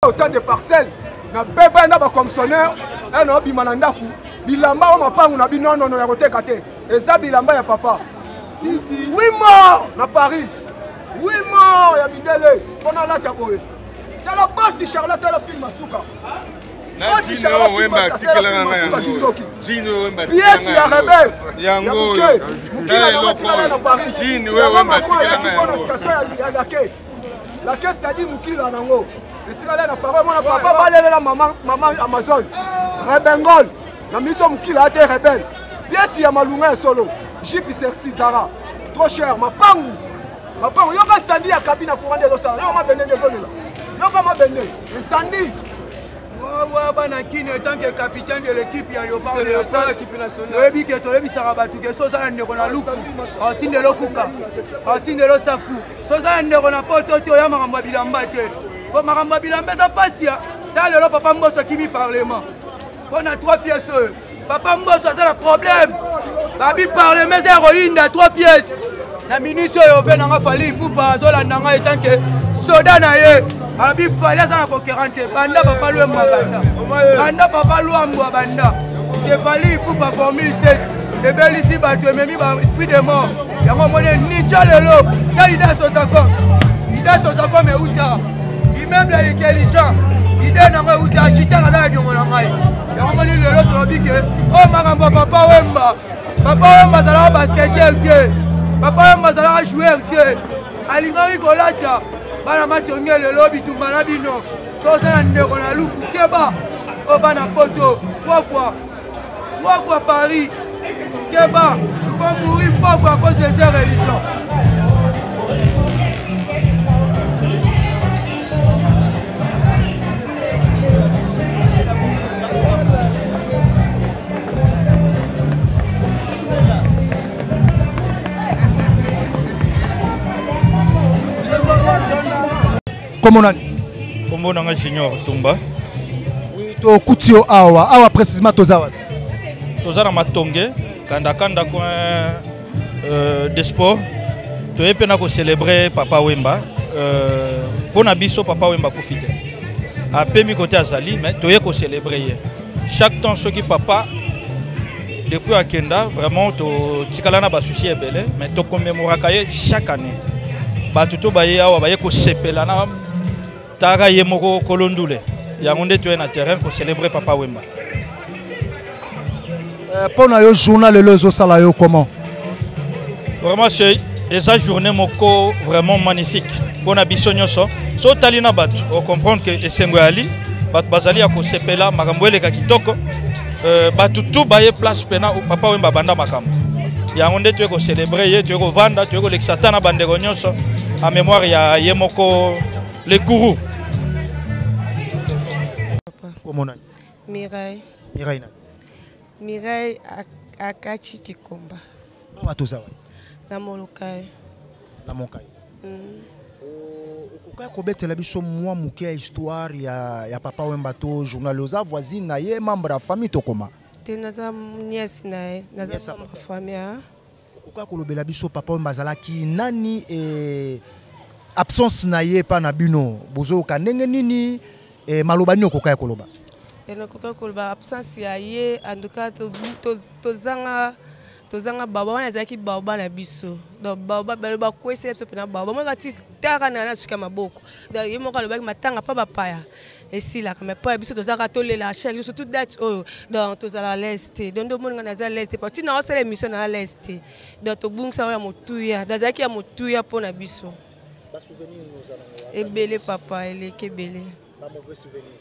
S15: Autant de parcelles, na bébé na ba commissionnaire, un obi manandaku, bilamba o mapangu na bi non ya koteka te. Eza bilamba ya papa. 8 morts na Paris. 8 morts ya Bindele. Pona la kaboye. Ya la partie Charles c'est le film Masuka. Gino Wemba tikela na nga. Gino Wemba. Pièce ya rebelle. Yango. Gino Wemba tikela na nga. La caisse t'a dit Mukila nango. Et tu as la parole mon papa balele la maman Amazon. Rebengol. Na mito Mukila a été rebelle. Pièce ya malunga solo. Jipi Sersi Zara. Trop cher mapangu. Mapangu yoka sandi ya cabine courant de sala. Yo ma bende nezonela. Yoka ma bende. Sandi. Wa bana kini en tant que capitaine de l'équipe ya Yoba de l'équipe nationale. Oyebi ke tolebi sarabatu ke so za ndeko na luku. Otinde lokuka. Otinde lo safu. So za ndeko na poto to ya makambo bilamba te. Po makambo bilamba ta pasia. Ta lelo papa Mbosso kimi parlement. On a 3 pièces. Papa Mbosso ça le problème. Babi parlement c'est héroïne de 3 pièces. La minute yo ve nanga fali pour pas zola nanga etant que soda na ye. Babi fali ça na concurrente. Banda papa lo mbanda. Banda papa lo mbwa banda. C'est fali pour pas former 7. Les belles ici bateau même ba esprit de mort. Yango mone ni chalelo. Ta ida so sako. Ida so sako me uta. Immeuble intelligent. Ida nanga uta chita na la biongo na ngai. Yango mone lelo trobike. Oh makambo papa Wemba. Papa Wemba zala basketeur ke. Papa Wemba zala joueur ke. Alingari kolata. Bana matonge lelo bitumba na bino. So ça ndeko na luku keba. O bana poto 3 fois Paris. Keba, il faut mourir pauvre à cause de ces religions.
S2: Comment nani?
S16: Comment nanga Junior Tumba?
S2: Oui, to kutio awa précisément tozawa.
S16: Tozana matonge, kanda coin des sports. Toye pena ko célébrer Papa Wemba. Pour biso Papa Wemba kufite. A pemi côté azali, mais toye ko célébrer. Chaque temps ce qui papa depuis à Kenda, vraiment to tikalana ba souci ebele, mais to commémoraka chaque année. Ba tuto baye awa baye ko sepelana taga yemoko kolondule. Yangonde tu es na terrain pour célébrer Papa Wemba.
S2: Pour le journal le lezo salayo comment?
S16: Vraiment c'est esa journée moko vraiment magnifique. Pour na biso nyoso. So talina bat, on comprend que esengo ali bat bazali ya ko sepela makambo eleka kitoko. Batutu baye place pena au Papa Wemba banda makambo. Yangonde tu es ko célébrer, tu es ko vanda, tu es ko l'exatana bandego nyoso en mémoire ya yemoko le kourou.
S2: Comment on a?
S17: Mireille.
S2: Mireille.
S17: Mireille Akachi Kikomba.
S2: Comment tu as?
S17: Na Molokai.
S2: Na Molokai. Okoka kobetela biso mwa muke ya histoire ya Papa Wemba to journalosa voisine na ye membre ya famille to koma.
S17: Te naza nièce na ye, naza membre ya famille.
S2: Okoka kolobela biso Papa Wemba zalaki nani absence na ye pa na bino bozo ka ndenge nini maloba nini okoka koloba.
S17: Eno koka koloba absence ya ye en tout cas tozanga baba wana ezalaki baba na biso. Donc baba baloba kwese biso pena baba mo kati taka na suka maboko. Donc ye moko alobaki matanga pa bapaya. Esila mais pa biso tozaka tolela chaque surtout date oh donc tozala l'est. Donc ndo monga na za l'est parti na osala émission na l'est. Donc tobungsa ya motuya, dazaki ya motuya pona biso.
S2: Ba souvenir nous allons.
S17: Ebele papa ele kebele.
S2: Ba mauvais souvenir.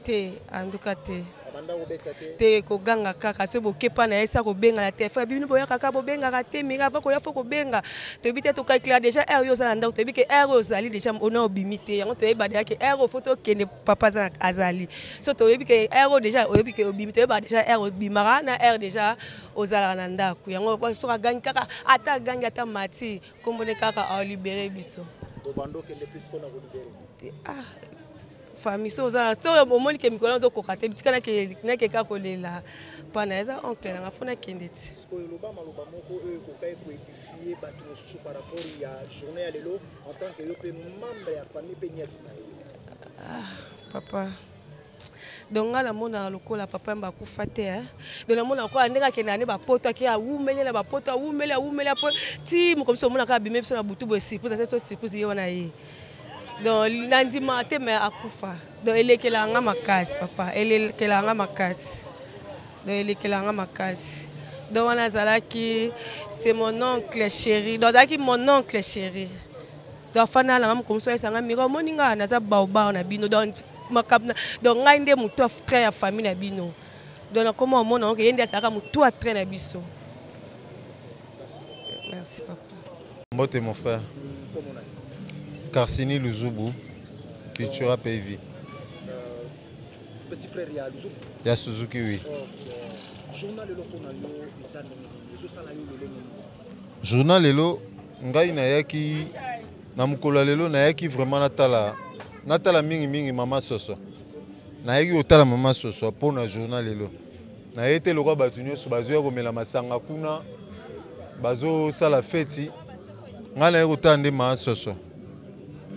S17: Te en tout cas te ko ganga kaka se boke pa na esa ko benga la téléphone bino boya kaka bo benga ka te mira va ko ya foko benga te bite to calculer déjà air yo za nda te bike air ozali déjà on a obimité yango te ba déjà ke air photo kene papa za azali so to bike air déjà o bike obimité ba déjà air obimara na air déjà ozala na ndako yango ko so ka ganga kaka ata ganga ata mati kombone kaka a libérer biso
S2: to bando ke le plus pona ko libérer
S17: famille so za so au moins que mikolo zo kokate bitikana ke na ke ka kolela pana eza oncle na fona kendeti
S2: ko loba maloba moko ko kai ko édifier batu mosusu par rapport ya journée ya lelo en tant que yo pe membre ya famille pe nièce na
S17: papa donc la mona lokola papa mba kufa te donc la mona ko andeka ke na ne ba poto ke a wumele na ba poto a wumele po ti mo comme so mona ka bimé so na butu bo si pour ça c'est si pour y wana yi. Donc lundi matin mais akufa donc elle est que la makasi papa elle est que la makasi donc elle est que la makasi donc on a zalaki c'est mon oncle chéri donc zalaki mon oncle chéri donc fana la comme ça ça ngami moninga na za baoba na bino donc makabna donc ngai nde mutu frère ya famille na bino donc comment on mona que yende ça mutu a train na biso. Merci papa.
S18: Mbote mon frère. Karsini Luzubu, Cultura PV.
S2: Petit frère ya Luzubu.
S18: Ya Suzuki oui.
S2: Journal lelo kona yo izande zo sala yo lelo.
S18: Journal lelo ngai na yaki na mukolo lelo na yaki vraiment natala mingi mama soso. Na yaki otala mama soso pona journal lelo. Na yete lokwa batu nyoso bazo ko mela masanga kuna bazo sala feti. Ngana yeko tande mama soso.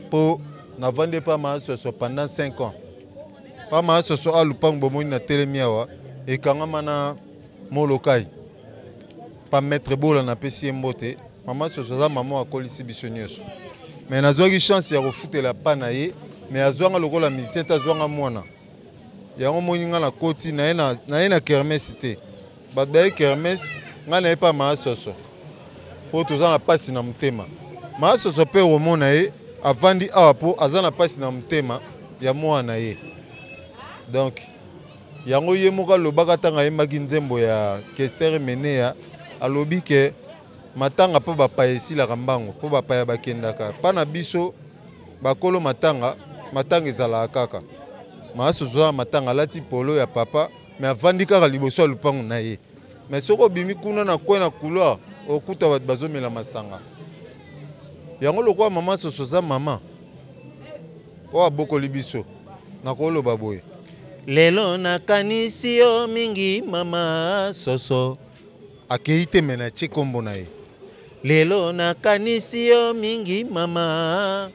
S18: Pour na vendre pas ma soso pendant 5 ans. Pas ma soso a lupang bomoni na telemiawa et kanga mana molokai. Pas mettre bola na pesi mbote. Maman soso za maman akolisi bisonioso. Mais nazwaki chance ya refutela pana ye, mais azwanga lokola musicien ta zwanga mwana. Yango moninga na koti na na kermesse te. Badai kermesse ngana pas ma soso. Po tozana pasi na mutema. Ma soso pe romona ye avandi apo azana pasi na mutema ya mwana ye. Donc yango ye moka lobaka tanga ye maki nzembo ya Kester Menea alobi ke matanga po bapa esila kambango po bapa ya bakendaka pana biso bakolo matanga ezala kaka maasozo matanga lati polo ya papa mais avandi kaka liboso ya lupango na ye mais soko bimi kuna na kwe na couloir okuta bat bazomela masanga yango lokwa mama soso za mama oyo abokoli biso nakoloba boye
S19: lelo nakanisi yo mingi mama soso
S18: akei te me na tie kombo na ye
S19: lelo nakanisi yo mingi mama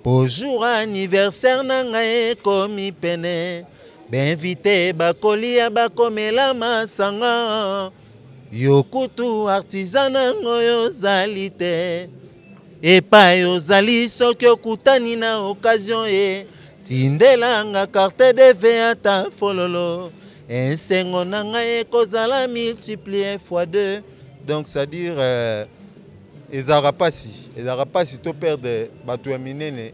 S19: po jour anniversaire na ngai ekomi pene bainvite bakolia bakomela masanga yo kutu artisan nango yozali te epai ozali soki okutani na occasion ye tindelanga carte de ve ata fololo ensengo na ngai ekozala multiplié fois 2
S18: donc c'est à dire ezalaka pasi to perdre bato ya minene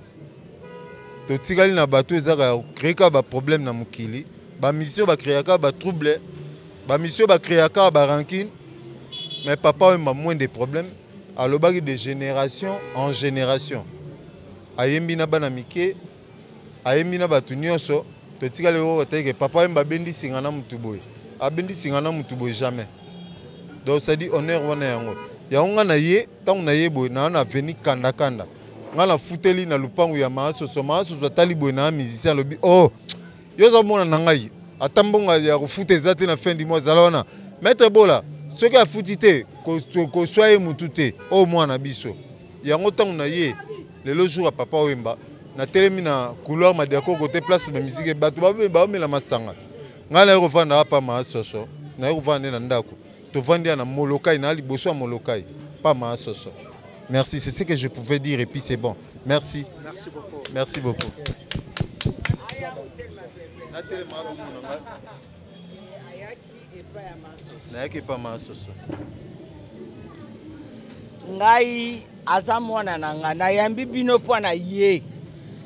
S18: totikali na bato ezaka créeka baproblème na mokili bamisio bakréaka batrouble bamisio bakréaka barankine mais papa oyemba moins de problème alobaki de génération en génération ayembi na bana mike ayembi na bato nyonso totikali oyo teke papa oyemba abendisinga na mutu boye abendisinga na mutu boye jamais donc ça dit honneur wana yango yango nga na ye ntango na ye boye na wana aveni kanda nga na futeli na lupangu ya maasoso atali boye na musicien alobi oh yoza mona na ngai ata mbongo ya kofuta eza te na fin du mois ezala wana maître bola soki afuti te koswa ye mutu te oyo mwana biso yango ntango na ye lelo jour ya papa oyemba natelemi na couloir madiako kote place bamisike bato baomela masanga ngai naye kovanda apa maasoso naye kovanda na ndako tovandi na molokai na liboso ya molokai pas maasoso. Merci, c'est ce que je pouvais dire et puis c'est bon. Merci.
S2: Merci beaucoup.
S18: Merci beaucoup.
S20: Ngai aza mwana na nga nayambi bino mpo na ye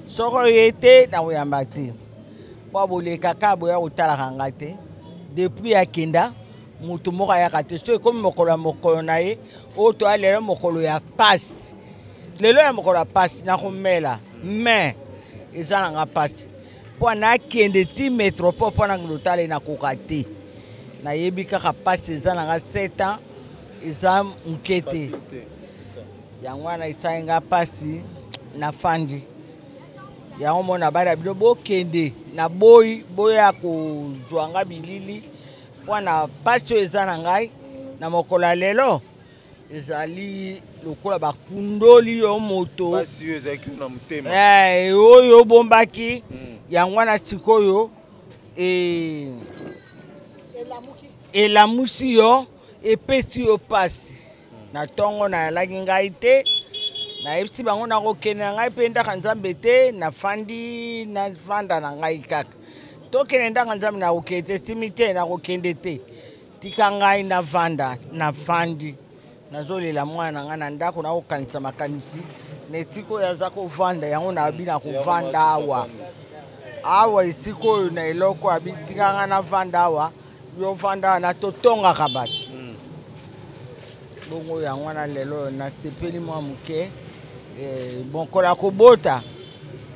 S20: soko ye te na koyamba te mpo boleka ka boya kotalaka nga te depuis akenda mutu moko ayaka te so ekomi mokolo na ye oyo toya lelo mokolo ya pasi lelo ya mokolo ya pasi nakomela me eza na nga pasi mpo nakende ti métropole mpo na ngilotala ye nakoka te nayebi kaka pasi eza na nga 7 ans eza moke te yango wana esali nga pasi nafandi yango mona bana bino bokende na boyi boya kozwa nga bilili wana pasi oyo eza na ngai na mokolo ya lelo ezali lokola bakundoli yo moto oyo obombaki yango wana sikoyo elamusi yo epesi yo pasi na ntongo nayalaki ngai te nayebisi bango nakokende na ngai mpe ndaka nzambe te nafandi navanda na ngai kaka tokende ndaka nzambe nakokende te simi te nakokende te tika ngai navanda nafandi nazolela mwana na ngai na ndako nakokanisa makanisi nesika oyo aza kovanda yango nabi na kovanda awa esika oyo na eloko abi tika ngai navanda awa yovanda awa natotongaka bato bongo yango wana lelo nasepeli mwa moke mokolo ya kobota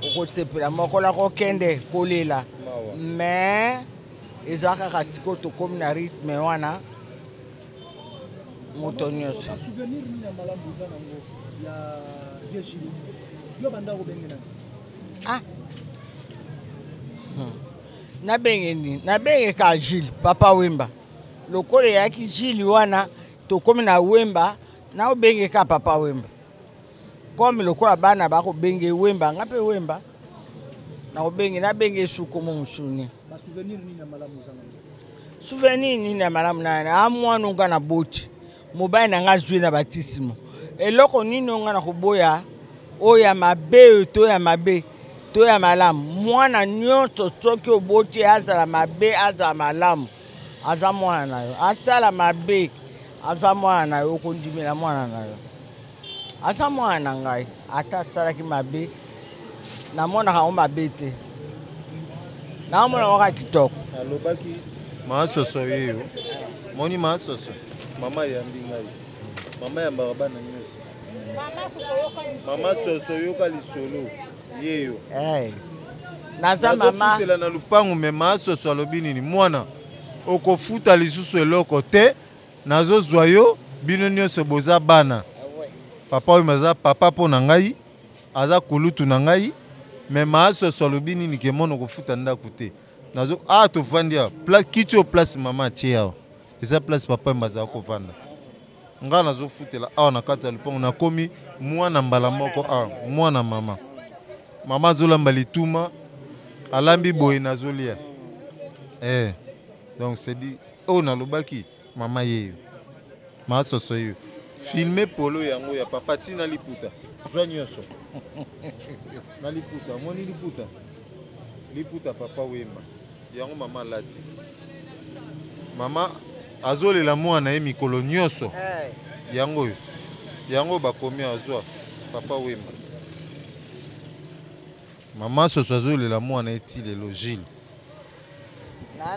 S20: okosepela mokolo ya kokende kolela me eza kaka sikoyo tokomi na rythme wana moto nyonso nabenge nini nabenge ka Gilles papa Wemba lokolo eyaki Gilles wana tokomi na Wemba na obenge ka papa Wemba comme lokola bana bakobenge Wemba nga mpe Wemba na obenge nabenge suko mo musuni souvenir nini na malamu na amwana nga na boti mobali na nga zwi na batisimo eloko nini nga na koboya oya mabe to ya mabe to ya malamu mwana nyonso soki oboti azala mabe azala malamu aza mwana na yo asala mabe aza mwana na yo okondimela mwana na yo aza mwana na ngai ata asalaki mabe namonaka ngo mabe te naomona waka kitoko
S18: alobaki maasoso yeyo moni maasoso mama yambi ngai mama yambaka bana nyonso mama soso yoka lisolo yeyo
S20: naza mama
S18: futela na lupangu me maasoso alobi nini mwana okofuta lisusu eloko te nazozwa yo bino nyonso boza bana papa oyo aza papa mpo na ngai aza kulutu na ngai mais maasoso alobi nini ke mono kofuta ndako te nazo tovandi awa kiti oyo place mama atie awa eza place papa Wemba azala kovanda ngai nazofutela awa na kati ya lupango nakomi mwana mbala moko awa mwana mama azolamba lituma alambi boye nazolia donc c'est dit oyo nalobaki mama yeyo maasoso yeyo filme polo yango ya papa tina liputa zwa nyonso na liputa omoni liputa papa Wemba yango mama alati mama azolela mwana ye mikolo nyonso yango bakomi azwa papa Wemba mama soso azolela mwana eti lelo Gilles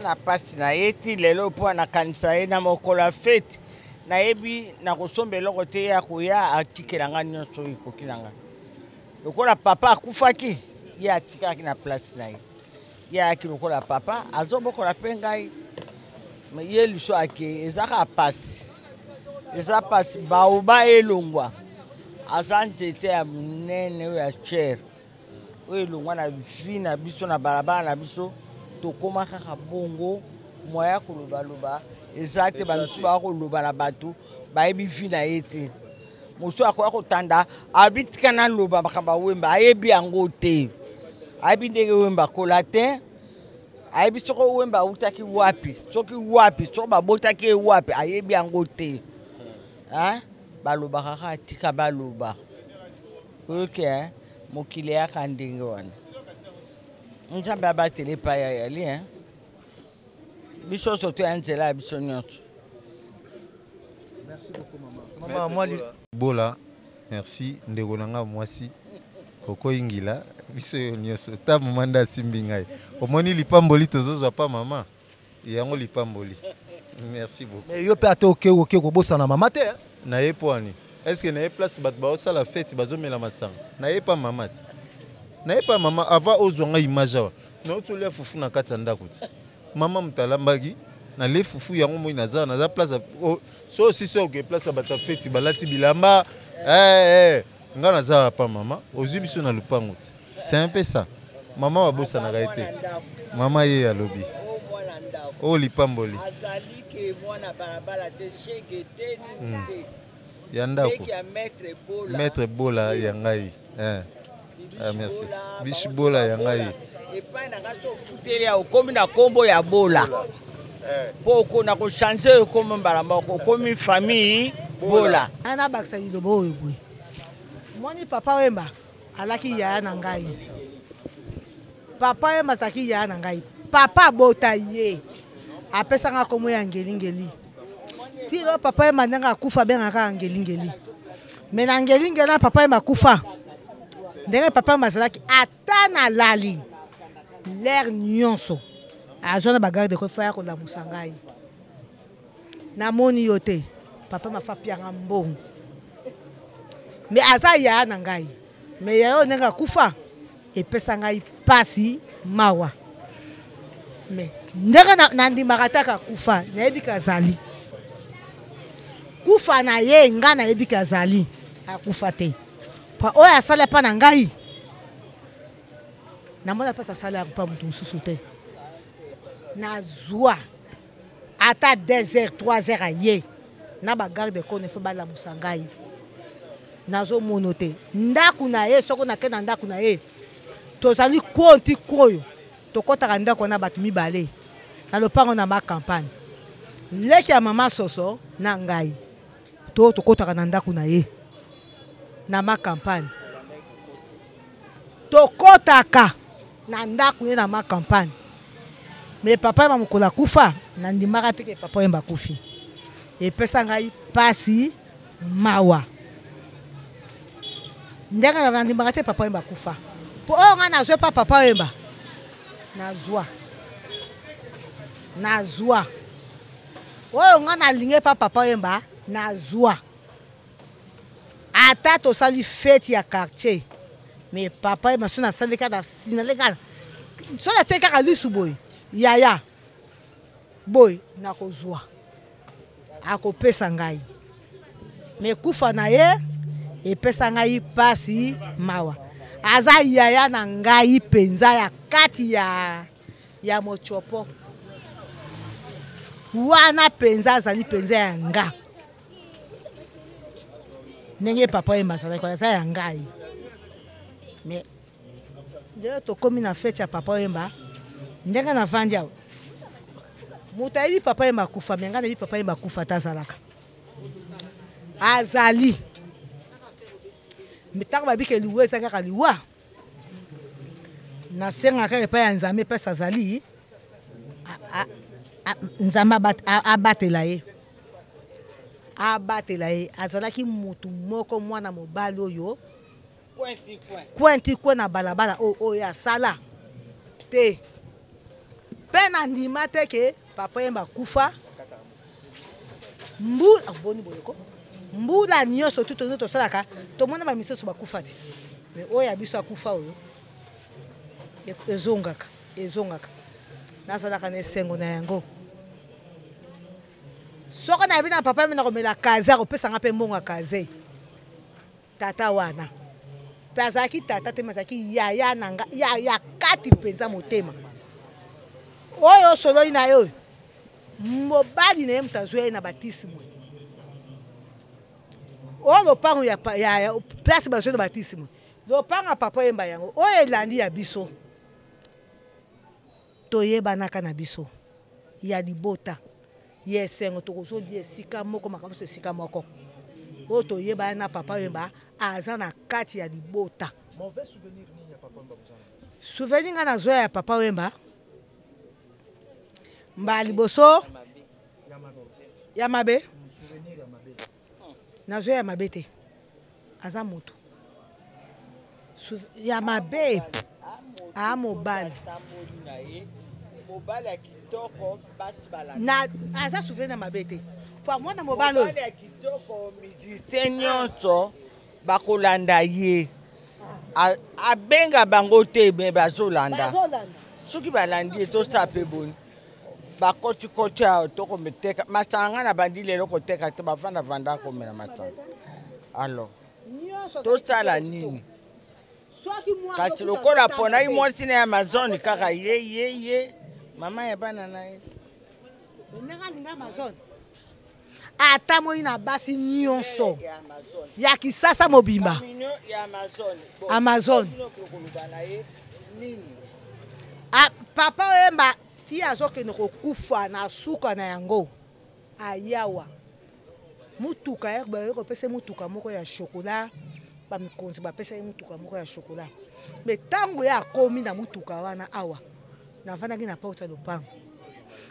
S20: na pasi na ye ti lelo mpo nakanisa ye na mokolo ya fete nayebi nakosomba eloko te ya koya atikelanga nyonso ekoki na ngai lokola papa akufaki ye atikalaki na place na ye ye ayaki lokola papa azobokola mpe ngai ye liso ake ezaka pasi baoba elongwa aza nzete ya monene oyo ya chere oyo elongwa na vi na biso na balabala na biso tokóma kaka bongo moya kolobaloba eza te bamisusu bakoloba na bato bayebi vi na ye te mosusu akoya kotanda abi tika naloba makambo ya Wemba ayebi yango te ayebi ndenge Wemba kola te ayebi soki Wemba autaki wapi soki babotaki ye wapi ayebi yango te baloba kaka atika baloba oyoke mokili yaka ndenge wana nzambe abatela epai ya yali biso soto ya nzela ya biso nyonso.
S18: Bola merci ndeko na nga mwasi koko ingila biso nyonso ta mama nda asimbi ngai omoni lipamboli tozozwa pa mama yango lipamboli merci beaucoup.
S2: Mais yo pe ate oke kobosana mama te
S18: na ye poani est-ce que na ye place bato baosala fete bazomela masanga na ye pa mama te na ye pa mama ava ozwa nga image awa na otolia fufu na kati ya ndako te mama mutalambaki na le fufu yango moi naza place so aussi so que place bato fete balati bilamba nga naza pa mama ozwi biso na lupango te c'est un peu ça mama babosanaka ye te mama ye alobi oyo lipamboli ya ndako maître bola ya ngai merci bishi bola ya ngai
S20: epai na nga so futeli ya okomi na kombo ya bola mpo okona kochange okomi mbala moko okomi famille bola
S21: ana bakisa liloba oyo boye moni papa Wemba alaki yaya na ngai papa Wemba azalaki yaya na ngai papa abota ye apesanga kombo ya ngelingeli tilo papa Wemba ndenge akufa abengaka ngelingeli me na ngelingeli na papa Wemba akufa ndenge papa Wemba azalaki ata na lali l'air nyonso azona bagarde ko faya ko la musangai na moni yote papa mafa pianga mbongo me aza ya na ngai me yayo nenga kufa epesa ngai pasi mawa me ndenge na ndimakataka kufa na yebika zali kufa na ye nga na yebika zali akufa te pa oya sala pa na ngai namona pesa sala pa mutu mususu te na zwa ata 2h 3h aye na bagarde kone fo bala musangai nazo monote ndaku na ye soko na kena ndaku na ye tozali konti koyo tokotaka ndako na batu mibale na lopango na ma campagne leki ya mama soso na ngai tokotaka na ndaku na ye na ma campagne tokotaka na ndaku ye na ma campagne mais papa Wemba mokolo akufa na ndimaka te ke papa Wemba akufi epesa ngai pasi mawa ndenge na ndimaka te papa Wemba akufa po oyo nga nazwe pa papa Wemba nazwa oyo nga nalinge pa papa Wemba nazwa ata tosali fete ya quartier mais papa Wemba so nasali kaka sinaleka so natie kaka lisu boye yaya boy nakozwa akopesa ngai me kufa na ye epesa ngai pasi mawa aza yaya na ngai penza ya kati ya mochopo wana penza azali penza ya nga ndenge papa Wemba azalaki aza ya ngai mais lelo tokomi na fete ya papa Wemba ndenge navandi awa moto ayebi papa Wemba akufa me ngai nayebi papa Wemba akufa ata azalaka azali ntango babike liwa eza kaka liwa nasengaka epai ya Nzambe mpesi azali Nzambe abatela ye azalaki mutu moko mwana mobali oyo kwenti kwe na balabala oyo asala te mpe na ndima te ke papa Wemba akufa mbula nyonso tu tozo tosalaka tomona bamisusu bakufa te me oyo ya biso akufa oyo ezongaka nazalaka na esengo na yango soko na yebi na papa Wemba na komela kaze akopesanga mpe mbongo ya kaze tata wana mpe azalaki tata te azalaki yaya na nga ya kati mpenza motema oyo osololi na ye oyo mobali na ye moto azwi ye na batisimo oyo lopango ya place bazwi na batisimo lopango ya papa Wemba yango oyo elandi ya biso toyebanaka na biso ya libota ya esengo tokozoli esika moko makambo so esika moko oyo toyebana na papa Wemba aza na kati ya libota. Souvenir nga nazwa ya papa Wemba mba liboso ya mabe nazwa ya mabe te aza moto ya mabe mobali na aza souvenir ya mabe te po mwana mobali oyo
S20: musicien nyonso bakolanda ye abenga bango te me bazolanda soki balandi ye tosala mpe boni bakotikoti awo tokometeka masanga na bandi lelo koteka te bavandavanda komela masanga alors tosala nini kasi lokola ponaki mwasi na Amazon kaka ye mama ya bana na ye
S21: ata moi na basi nyonso ya kisasa mobimba Amazon papa Wemba ti azokende kokufa na suka na yango ayawa mutuka yakopesa mutuka moko ya chokola bamikonzi bapesa ye mutuka moko ya chokola me ntango ye akomi na mutuka wana awa navandaki na porte ya lopango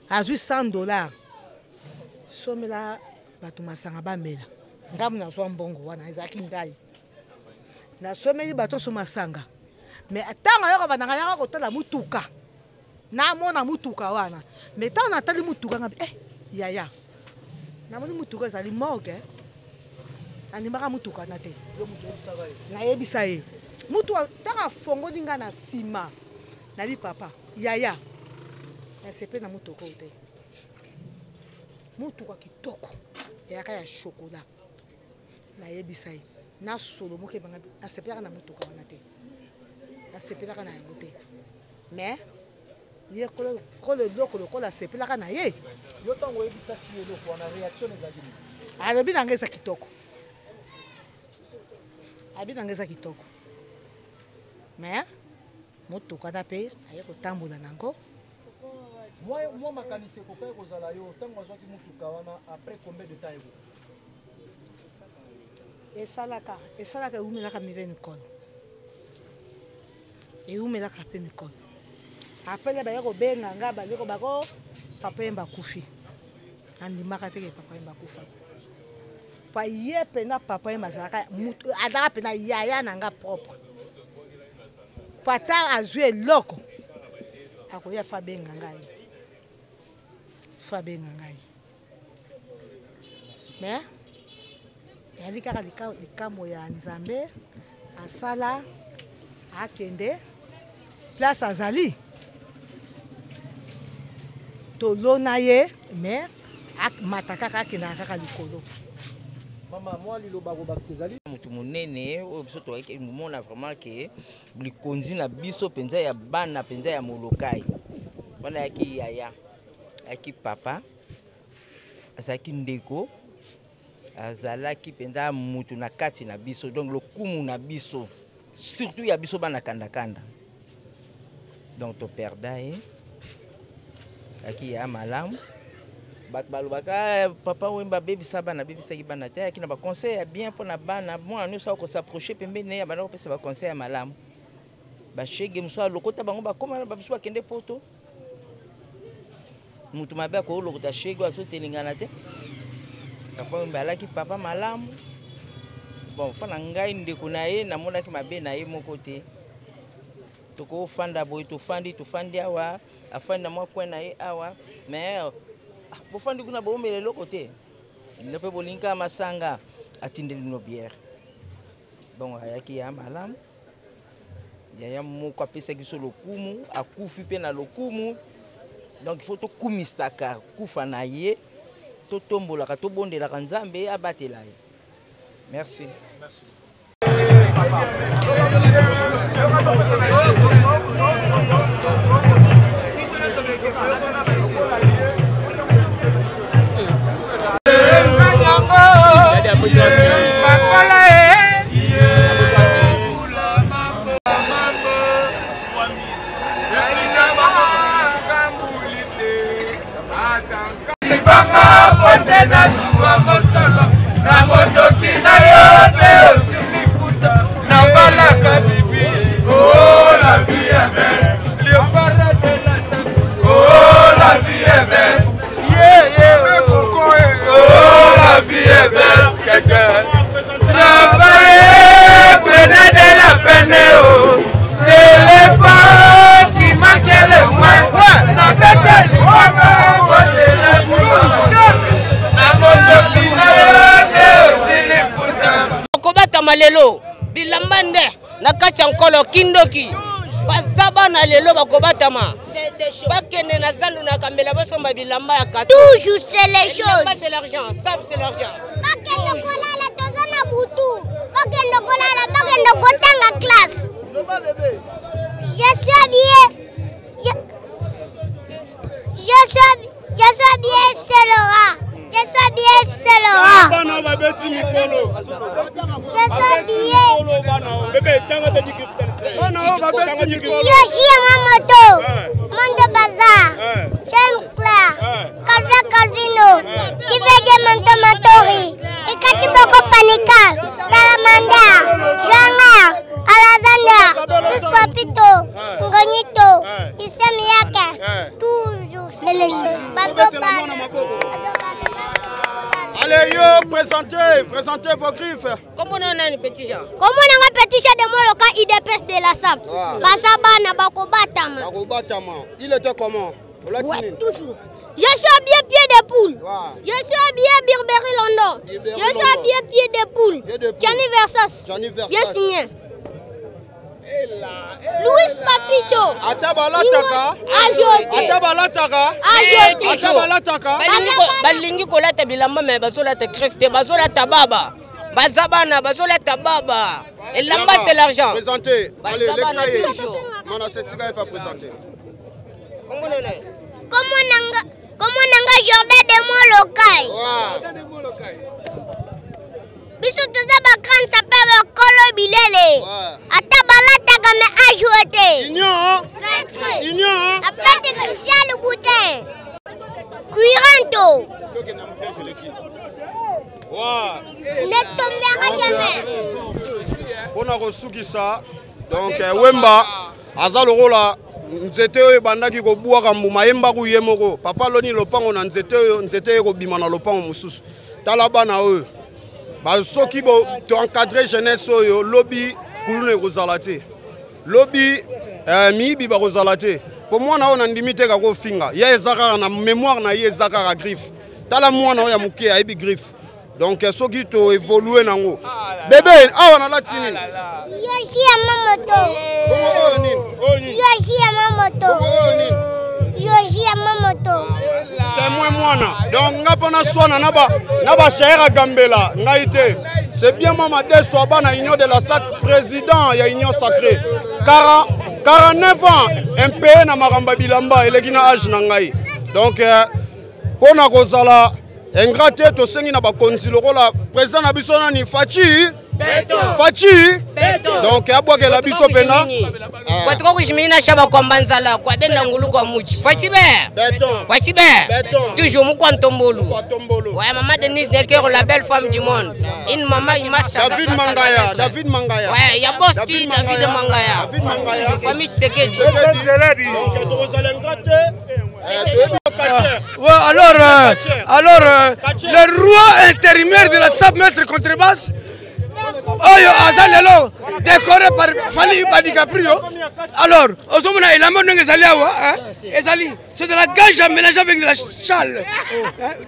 S21: azwi $100 somela bato masanga bamela ngamu nazwa mbongo wana ezalaki ngai nasomeli bato so masanga me ntango yoko bandanga yako kotala mutuka namona mutuka wana me ntango natali mutuka ngabi yaya namoni mutuka ezali morgue andimaka mutuka na te nayebisa ye mutuka ntango afongoli nga na nsima nabi papa yaya nasepe na mutuka oyo te mutuka kitoko eyaka ya chokola nayebisa ye nasolo moke banga nasepelaka na mutuka wana te nasepelaka na yango te mais ye kolo eloko lokola asepelaka na ye
S2: yo ntango oyebisaki eloko wana réaction ezalaki nini
S21: alobi nanga eza kitoko abi nanga eza kitoko mais mutuka na mpe aye kotambola nango
S2: mwa makanisi ekokai kozala yo ntango azwaki mutuka wana après combien de temps
S21: esalaka eumelaka mive mikolo eumelaka mpe mikolo apele baye kobenga nga baleko bako papa Wemba akufi andimaka teke papa Wemba akufa pa ye pena papa Wemba azalaka pena yaya na nga propre pata azwi eloko akoya fa benga ngai mais yali kaka likambo ya Nzambe asala akende place azali tolona ye mais mata kaka akendaka kaka likolo
S2: mama mwa liloba kobakisa ezali
S20: mutu munene oyo biso toyaki mona vraiment que likonzi na biso penza ya bana penza ya molokai wana yaki yaya yaki papa azalaki ndeko azalaki penza mutu na kati na biso donc lokumu na biso surtout ya biso bana kanda donc to perda yaki ya malamu bat balobaka papa Wemba bebisa bana bebisaki bana te yaki na ba conseil ya bien pour na bana moi nous ça ko s'approcher pembeni ya bana ko pesa ba conseil ya malamu ba shege mso lokota bango ba koma ba biso bakende poto mutu mabe ko lokota shege aso telingana te papa Wemba alaki papa malamu bon pana ngai ndeko na ye na monaki mabe na ye moko te toko fanda boy to fandi awa afanda mwa kwena ye awa mais bofandi kuna bomele lokote ne pe bolinka masanga atindeli no bière bon ayaki ya malamu ya moko apesa kiso lokumu akufi pe na lokumu donc il faut to kumisaka kufa na ye to tombola ka to bondela ka nzambe abatela ye merci
S3: lelo bilambande na kati nkolo kindoki bazaba na lelo bakobatama bakene na zandu na kambela basomba bilamba ya kato
S22: toujours c'est les choses
S3: c'est l'argent ça c'est l'argent
S22: bakende kolala toza na butu bakende kolala bakende kotanga classe je suis habillé je suis habillé c'est Laura. Je suis habillé, c'est Laura. Je suis habillé. Yoshi à ma moto. Monde bazar. J'aime Claire. Calvin Calvino. Qui veut que Manto Matori. Et quand tu peux paniquer. Salamander. Jean-Marc. Alexander. Tous Papito. Ngonito. Issem Yaka. Toujours, c'est les choses. Bazopane.
S23: Allez, yo, présentez vos griffes.
S3: Comment on a un petit Jean?
S22: Comment on a un petit Jean de Moloka IDPS de la SAP? Basabana, Bakobatama.
S23: Bakobatama. Il était comment?
S22: Ouais, toujours. Je suis habillé pied de poule. Je suis habillé Birbery London. Je suis habillé pied de poule. Gianni Versas. J'ai signé. Louis Papito.
S23: Atabalataka. Atabalataka.
S3: Atabalataka. Balingi kolata bilamba me bazolata crève bazolata baba. Bazabana bazolata baba. Et lamba c'est l'argent.
S23: Présentez. Allez,
S3: bazabana toujours.
S23: Mana Setika est pas présenté.
S22: Comment nanga Jordan de Molokai. Biso toza ba grand sapeur kolo bilele. Atabalata game ajouté.
S23: Union.
S22: Après Christian le boutin. Cuiranto. Ne tombera jamais.
S23: Pona kosukisa. Donc Wemba aza lokola nzete oyo bandaki kobwaka mbuma yemba kuye moko. Papa loni lopango na nzete oyo nzete ko bima na lopango mosusu. Tala bana oyo. Soki bo to encadrer jeunesse oyo lobby kulune kozala te lobby mibi ba kozala te po mwana ona ndimite ka ko finga ya ezaka na mémoire na ye ezaka ka griffe tala mwana oya muke ayibi griffe donc soki to évoluer nango bébé awa na latini
S22: Yoshi ya mamoto Yoshi ya mamoto Yoshi ya mamoto
S23: témoin mwana donc nga pona swana na ba shahera gambela ngai te c'est bien Mama Deso na union de la SAC président ya union sacrée 49 ans MP na maramba bilamba eleki na âge na ngai donc pona kozala ingrate to sengi na bakonzi lokola président na biso nani Fachi donc abwakela biso pena
S3: kwatiko kushimina shaba kwa mbanzala kwa benda ngulu kwa muchi Fachi be toujours mukwantombolu ouais maman Denise Nekero la belle femme du monde une maman image David Mangaya ouais ya boss David Mangaya famille Tshisekedi donc tozala ingrate
S6: alors le roi intérimaire de la SAP maître contrebasse Oyo Azalelo décoré par Fali Badicaprio. Alors, Osomona il a monné c'est de la gage mélangée avec de la châle.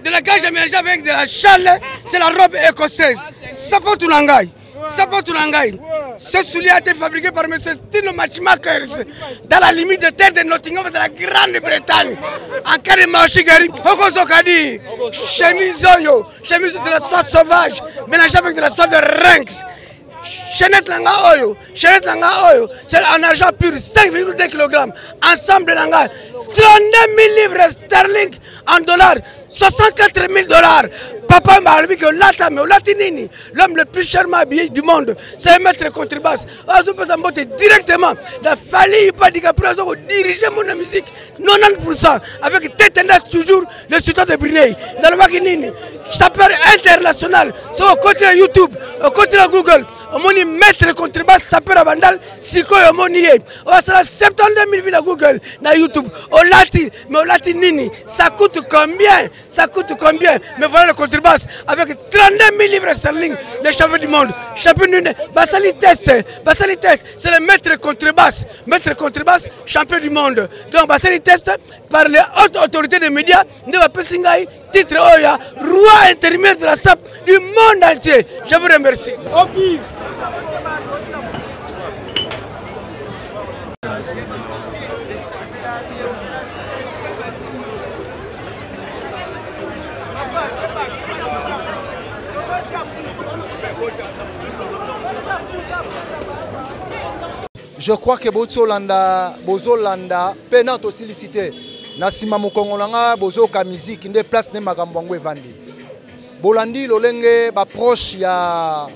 S6: De la gage mélangée avec de la châle, c'est la robe écossaise. Sapotu Langai. Ce soulier a été fabriqué par M. Stino Matchmakers dans la limite de terre de Nottingham de la Grande-Bretagne. En cas de Machigari, Hokosokadi, chemise de la soie sauvage, mélangée avec de la soie de Renx. Chenette Langa Oyo, c'est en argent pur, 5,2 kg. Ensemble Langa, 32 000 livres sterling en dollars, 64 000 $. Papa m'a dit que Latinini, l'homme le plus chèrement habillé du monde, c'est un maître contrebasse. On peut s'emboîter directement. Il a fallu pas dire que diriger mon musique 90% avec tête toujours le sultan de Brunei. Dans le Makinini, chapeur international, c'est au côté de YouTube, au côté de Google. On m'a dit maître contrebasse, sapeur à vandal, Siko et Omonié. On va 72 000 vues à Google, dans YouTube. Mais au Latinini, ça coûte combien? Mais voilà le contrebasse avec 32 000 livres sterling, les champions du monde. Champion du monde. Basali Test, c'est le maître contrebasse, champion du monde. Donc Basali Test, par les hautes autorités des médias, ne va pas signer titre Oya, roi intérimaire de la SAP du monde entier. Je vous remercie.
S2: Je crois que Bozolanda, pena to sollicité. Nasima mukongolanga bozo ka musique inde place ne makambwango evandi. Bolandi lolenge ba proche ya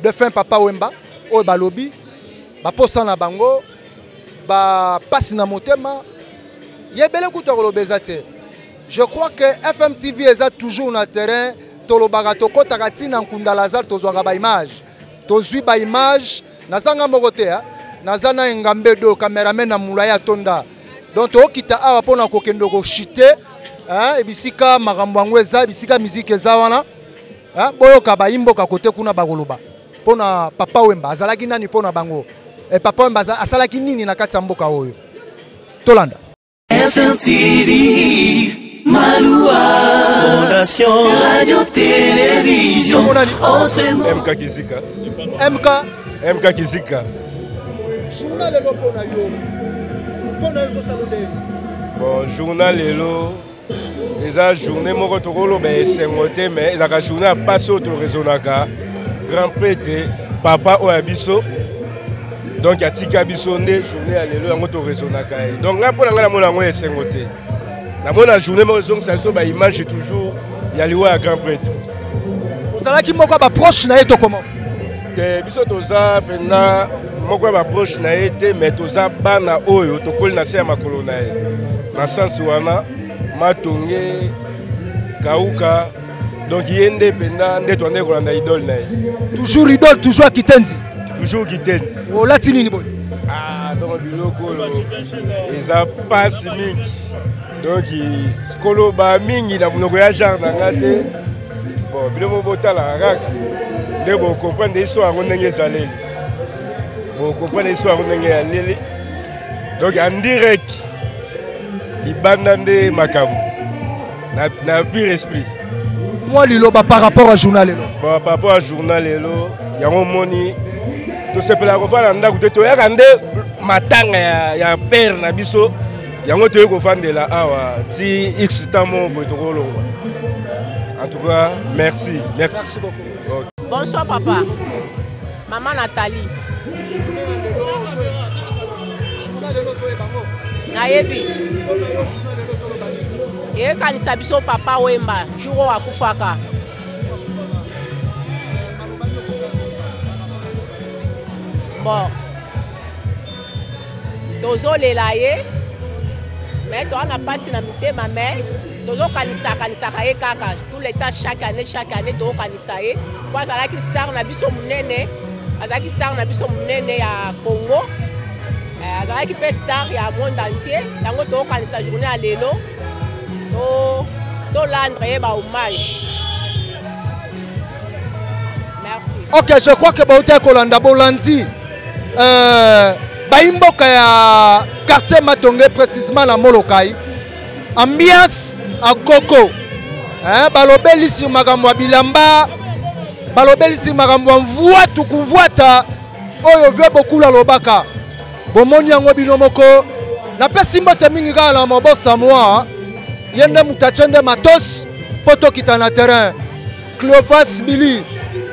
S2: défunt Papa Wemba, o ba lobby, ba posa na bango, ba passe na motema. Yebele kuto kolobezate. Je crois que FM TV est toujours na terrain, tolobaka tokota katina nkunda Lazare tozwaka ba image. Tozwi ba image nazanga mokote ha. Nazana Ngambedo, caméraman na Moulaya Tonda. Donc, okita awa pona kokendo ko chite, ebisika makambo eza, ebisika musique eza wana. Boyo ka bayimbo ka kote kuna bagoloba. Pona Papa Wemba azalaki nani pona bango. Papa Wemba asalaki nini na kati ya mboka oyo. Tolanda.
S1: FMTV Maloua Fondation Radio Télévision autrement
S4: MK Kizika. MK Kizika.
S2: Journal Lelo pona yo. Pona yo salonde.
S4: Bon, journal Lelo. Les journée moko tokolo be sengote mais la journée a passé au rezonaka. Grand prêtre papa oyabiso. Donc ya tika biso nde journée à Lelo yango to rezonaka. Donc ngapo na mona ngo sengote. Na mona journée moko zongo ça so ba image toujours ya liwa ya grand prêtre.
S2: Ozalaki moko ba proche na eto comment?
S4: Te biso toza pena moko ba proche na été mais toza bana oyo tokoli na se ya makolo na ye na sens wana matonge kauka donc yende pena nde to ndeko na idole na ye
S2: toujours idole toujours Kitenzi
S4: o
S2: latini ni boy
S4: donc biloko eza passe mingi donc skolo ba mingi na monoko ya genre na ngate bon biloko botala kaka nde bo comprendre histoire ngo ndenge ezaleli bo comprendre histoire ngo ndenge ya leli donc en direct libanda nde makambo na pire esprit
S2: moi liloba par rapport à journal Lelo
S4: par rapport à journal Lelo yango moni to sepela ko fala ndako te to yaka nde matanga ya père na biso yango to ko fandela awa ti x tamo botokolo en tout cas merci beaucoup.
S5: Bonsoir papa. Maman Nathalie. Nayebi. Et kanisa biso papa Wemba, jour akufaka. Bon. Tozo lelaye. Mais toi n'a pas sinamité ma mère. Tozo kanisa kaye kaka. Tout les temps chaque année tozo kanisa ye. Kwa zalaki star na biso munene. Azaki star na biso munene ya Congo. Azalaki pe star ya monde entier. Yango tozo kanisa journée à lelo. To rendre ye ba hommage. Merci.
S2: Ok, je crois que Baouté Kolanda Bolandi. Baimboka ya quartier Matonge précisément na Molokai. Ambiance à Coco. Balobeli sur makambo ya bilamba. Balobeli sur makambo mvua tukuvuata. Oyo vye beaucoup la lobaka. Bomoni yango bino moko. Na pesi mbote mingi kala na mabosa moi. Yende mutachende matos poto kita na terrain. Cleophas Billy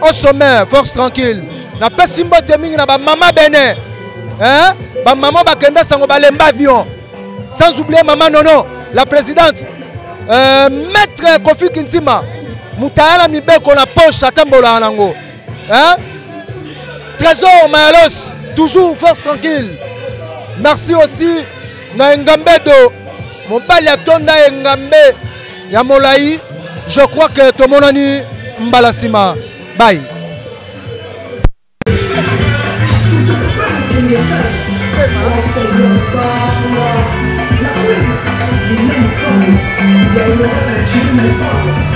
S2: au sommet, force tranquille. Na pesi mbote mingi na ba mama bene. Ba maman bakenda sango balemba avion. Sans oublier maman Nono, la présidente. Maître Kofi Kintima. Mutayala mibeko na poche atambola nango. Trésor Mayalos, toujours force tranquille. Merci aussi na Ngambedo. Mon pali atonda Ngambe ya Molayi. Je crois que tout le monde a Mbalasima. Bye.
S1: La